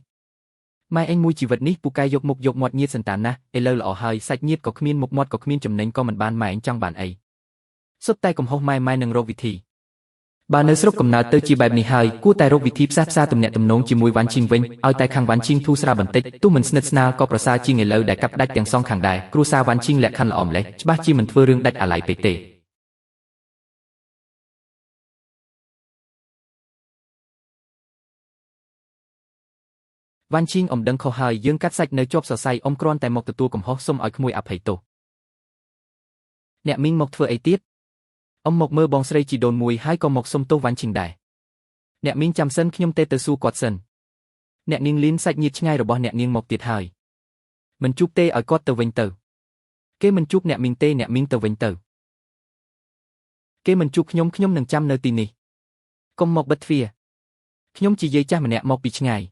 ម៉ែឯងមួយជីវិតនេះពូកែយកមុខយកមាត់ញាតិសន្តានណាស់ឥឡូវល្អហើយសាច់ញាតិក៏គ្មានមុខមាត់ក៏គ្មានចំណេញក៏មិនបានម៉ែឯងចង់បានអីសុទ្ធតែកំហុសម៉ែនឹងរកវិធីបើនៅស្រុកកំណើតទៅជាបែបនេះហើយគួរតែរកវិធីផ្សះផ្សាទំនាក់ទំនងជាមួយវ៉ាន់ឈីងវិញឲ្យតែខាងវ៉ាន់ឈីងធូរស្រាលបន្តិចទោះមិនស្និទ្ធស្នាលក៏ប្រសើរជាងឥឡូវដែលកាប់ដាច់ទាំងសងខាងដែរគ្រួសារវ៉ាន់ឈីងលក្ខខណ្ឌល្អម្លេះច្បាស់ជាមិនធ្វើរឿងដាច់អាឡ័យពេកទេវ៉ាន់ឈីងអ៊ំដឹងខុសហើយយើងកាត់សាច់នៅជាប់សរសៃអ៊ំគ្រាន់តែមកទទួលកំហុសសុំឲ្យក្មួយអភ័យទោសអ្នកមីងមកធ្វើអីទៀតអ៊ំមកមើលបងស្រីជីដូនមួយហើយក៏មកសុំទោសវ៉ាន់ឈីងដែរអ្នកមីងចាំសិនខ្ញុំទៅសួរគាត់សិនអ្នកនាងលីនសាច់ញាតិឆ្ងាយរបស់អ្នកនាងមកទៀតហើយមិនជួបទេឲ្យគាត់ទៅវិញទៅគេមិនជួបអ្នកមីងទេអ្នកមីងទៅវិញទៅគេមិនជួបខ្ញុំនឹងចាំនៅទីនេះកុំមកបិទទ្វារខ្ញុំជាយាយចាស់ម្នាក់មកពីឆ្ងាយ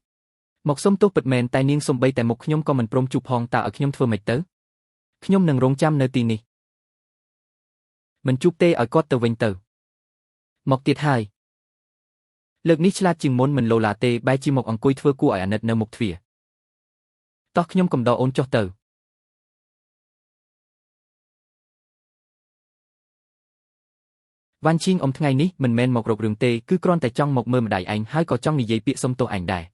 មកសុំទោសពិតមែនតែនាងសំបីតែមុខខ្ញុំក៏មិនព្រមជួបផងតើឲ្យខ្ញុំធ្វើម៉េចទៅខ្ញុំនឹងរងចាំនៅទីនេះមិនជួបទេឲ្យគាត់ទៅវិញទៅមកទៀតហើយលើកនេះឆ្លាតជាងមុនមិនលោឡាទេបែរជាមកអង្គុយធ្វើគួរឲ្យអាណិតនៅមុខទ្វារតោះខ្ញុំកំដរអូនចុះទៅវ៉ាន់ឈីងអ៊ំថ្ងៃនេះមិនមែនមករករឿងទេគឺគ្រាន់តែចង់មកមើលម្ដាយឯងហើយក៏ចង់និយាយពាក្យសុំទោសឯងដែរ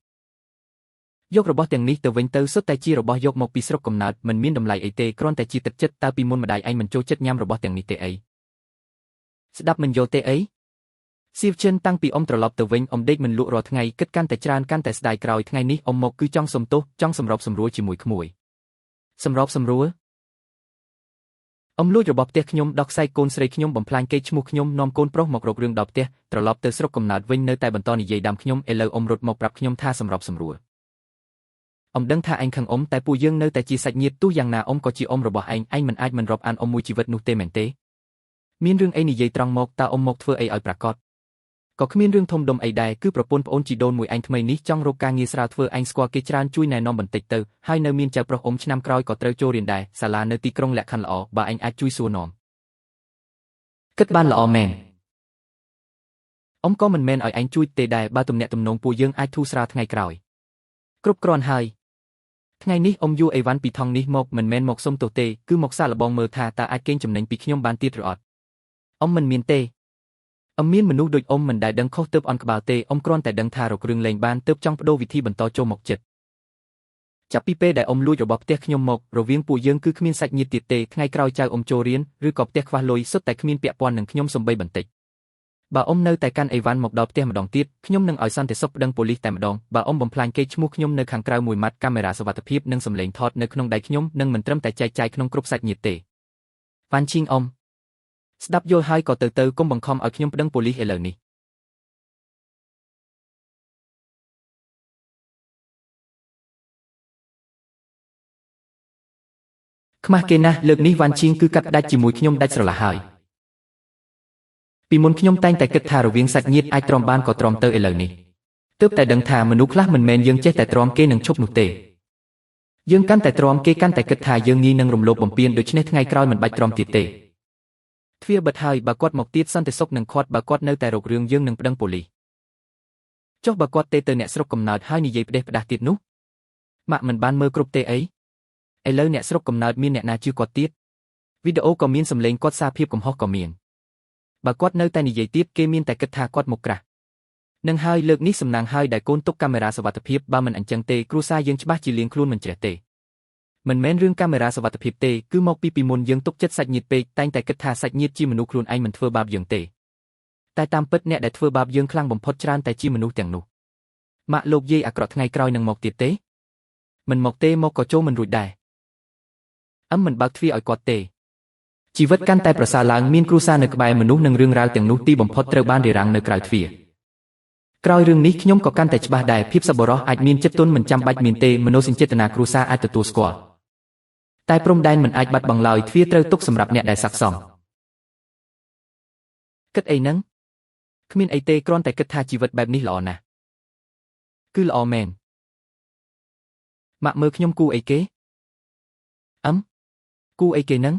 យករបស់ទាំងនេះទៅវិញទៅសុទ្ធតែជារបស់យកមកពីស្រុកកំណើតមិនមានតម្លៃអីទេគ្រាន់តែជាទឹកចិត្តតើពីមុនម្ដាយឯងមិនចូលចិត្តញ៉ាំរបស់ទាំងនេះទេអីស្ដាប់មិនយល់ទេអីសៀវចិនតាំងពីអ៊ំត្រឡប់ទៅវិញអ៊ំដេកមិនលក់រាល់ថ្ងៃគិតកាន់តែច្រើនកាន់តែស្ដាយក្រោយថ្ងៃនេះអ៊ំមកគឺចង់សុំទោសចង់សម្របសម្រួលជាមួយក្មួយសម្របសម្រួលអ៊ំលួចរបស់ផ្ទះខ្ញុំដោះខ្សែកូនស្រីខ្ញុំបំផ្លាញកេរ្តិ៍ឈ្មោះខ្ញុំនាំកូនប្រុសមករករឿងដល់ផ្ទះត្រឡប់ទៅស្រុកកំណើតវិញនៅតែបន្តនិយាយដាំខ្ញុំឥឡូវអ៊ំរត់មកប្រាប់ខ្ញុំថាសម្របសម្រួលអ៊ំដឹងថាឯងខឹងអ៊ំតែពួកយើងនៅតែជាសាច់ញាតិទោះយ៉ាងណាអ៊ំក៏ជាអ៊ំរបស់ឯងមិនអាចមិនរាប់អានអ៊ំមួយជីវិតនោះទេមែនទេមានរឿងអីនិយាយត្រង់មកតើអ៊ំមកធ្វើអីឲ្យប្រាកដក៏គ្មានរឿងធំដុំអីដែរគឺប្រពន្ធប្អូនជីដូនមួយឯងថ្មីនេះចង់រកការងារស្រាវធ្វើឯងស្គាល់គេច្រើនជួយណែនាំបន្តិចទៅហើយនៅមានចៅប្រុសអ៊ំឆ្នាំក្រោយក៏ត្រូវចូលរៀនដែរសាលានៅទីក្រុងលក្ខខណ្ឌល្អបើឯងអាចជួយសួរនាំ គិតបានល្អមែនអ៊ំក៏មិនមែនឲ្យឯងជួយទេដែរបើទំនាក់ទំនងពួកយើងអាចធូរស្រាលថ្ងៃក្រោយគ្រប់គ្រាន់ហើយថ្ងៃនេះអ៊ំយួរអីវ៉ាន់ពីថងនេះមកមិនមែនមកសុំទោសទេគឺមកសាកល្បងមើលថាតើអាចកេងចំណេញពីខ្ញុំបានទៀតឬអត់អ៊ំមិនមានទេអ៊ំមានមនុស្សដូចអ៊ំមិនដែលដឹងខុសទើបអន់ក្បាលទេអ៊ំគ្រាន់តែដឹងថារករឿងលេងបានទើបចង់បដូរវិធីបន្តចូលមកចិត្តចាប់ពីពេលដែលអ៊ំលួចរបស់ផ្ទះខ្ញុំមករវាងពួកយើងគឺគ្មានសាច់ញាតិទៀតទេថ្ងៃក្រោយចៅអ៊ំចូលរៀនឬក៏ផ្ទះខ្វះលុយសុទ្ធតែគ្មានពាក់ព័ន្ធនឹងខ្ញុំសំបីបន្តិចបើអ៊ំនៅតែកាន់អីវ៉ាន់មកដល់ផ្ទះម្ដងទៀតខ្ញុំនឹងឲ្យសន្តិសុខប្តឹងប៉ូលីសតែម្ដងបើអ៊ំបំផ្លាញកេរ្តិ៍ឈ្មោះខ្ញុំនៅខាងក្រៅមួយម៉ាត់កាមេរ៉ាសុវត្ថិភាពនិងសំឡេងថតនៅក្នុងដៃខ្ញុំនឹងមិនត្រឹមតែចែកចាយក្នុងគ្រប់សាច់ញាតិទេវ៉ាន់ឈីងអ៊ំស្ដាប់យល់ហើយក៏ទៅកុំបង្ខំឲ្យខ្ញុំប្តឹងប៉ូលីសឥឡូវនេះខ្មាស់គេណាស់លើកនេះវ៉ាន់ឈីងគឺកាត់ផ្ដាច់ជាមួយខ្ញុំដាច់ស្រឡះហើយពីមុនខ្ញុំតែងតែគិតថារវាងសាច់ញាតិអាចទ្រាំបានក៏ទ្រាំទៅឥឡូវនេះទើបតែដឹងថាមនុស្សខ្លះមិនមែនយើងចេះតែទ្រាំគេនឹងឈប់នោះទេយើងកាន់តែទ្រាំគេកាន់តែគិតថាយើងងាយនឹងរំលោភបំពានដូច្នេះថ្ងៃក្រោយមិនបាច់ទ្រាំទៀតទេទ្វារបិទហើយបើគាត់មកទៀតសន្តិសុខនឹងខាត់បើគាត់នៅតែរករឿងយើងនឹងប្តឹងប៉ូលីសចុះបើគាត់ទេទៅអ្នកស្រុកកំណើតហើយនិយាយផ្ដេសផ្ដាស់ទៀតនោះម៉ាក់មិនបានមើលគ្រប់ទេអីឥឡូវអ្នកស្រុកកំណើតមានអ្នកណាជឿគាត់ទៀតវីដេអូក៏មានសម្លេងគាត់សារភាពកំហុសក៏មានបើគាត់នៅតែនិយាយទៀតគេមានតែគិតថាគាត់មកក្រាស់នឹងហើយលើកនេះសំណាងហើយដែលកូនទុកកាមេរ៉ាសុវត្ថិភាពបើមិនអញ្ចឹងទេគ្រួសារយើងច្បាស់ជាលៀងខ្លួនមិនជ្រះទេមិនមែនរឿងកាមេរ៉ាសុវត្ថិភាពទេគឺមកពីមុនយើងទុកចិត្តសាច់ញាតិពេកតែងតែគិតថាសាច់ញាតិជាមនុស្សខ្លួនឯងមិនធ្វើបាបយើងទេតែតាមពិតអ្នកដែលធ្វើបាបយើងខ្លាំងបំផុតច្រើនតែជាមនុស្សទាំងនោះម៉ាក់លោកយាយអាក្រក់ថ្ងៃក្រោយនឹងមកទៀតទេមិនមកទេមកក៏ចូលមិនរួចដែរអឹមមិនបើកទ្វារឲ្យគាត់ទេជីវិតកាន់តែប្រសើរឡើងមានគ្រួសារនៅក្បែរមនុស្សនិងរឿងរ៉ាវទាំងនោះទីបំផុតត្រូវបានរារាំងនៅក្រៅទ្វារក្រោយរឿងនេះខ្ញុំក៏កាន់តែច្បាស់ដែរភាពសប្បុរសអាចមានចិត្តទន់មិនចាំបាច់មានទេមនោសញ្ចេតនាគ្រួសារអាចទទួលស្គាល់តែព្រំដែនមិនអាចបាត់បង់ឡើយទ្វារត្រូវទុកសម្រាប់អ្នកដែលស័ក្តិសមគិតអីហ្នឹងគ្មានអីទេគ្រាន់តែគិតថាជីវិតបែបនេះល្អណាស់គឺល្អមែនម៉ាក់មើលខ្ញុំគូអីគេអឹមគូអីគេហ្នឹង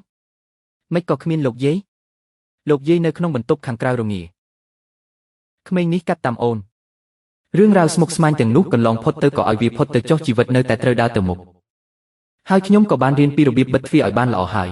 មិនក៏គ្មានលោកយាយនៅក្នុងបន្ទប់ខាងក្រៅរងាក្មេងនេះកាត់តាមអូនរឿងរ៉ាវស្មុគស្មាញទាំងនោះកន្លងផុតទៅក៏ឲ្យវាផុតទៅចុះជីវិតនៅតែត្រូវដើរទៅមុខហើយខ្ញុំក៏បានរៀនពីរបៀបបិទទ្វារឲ្យបានល្អហើយ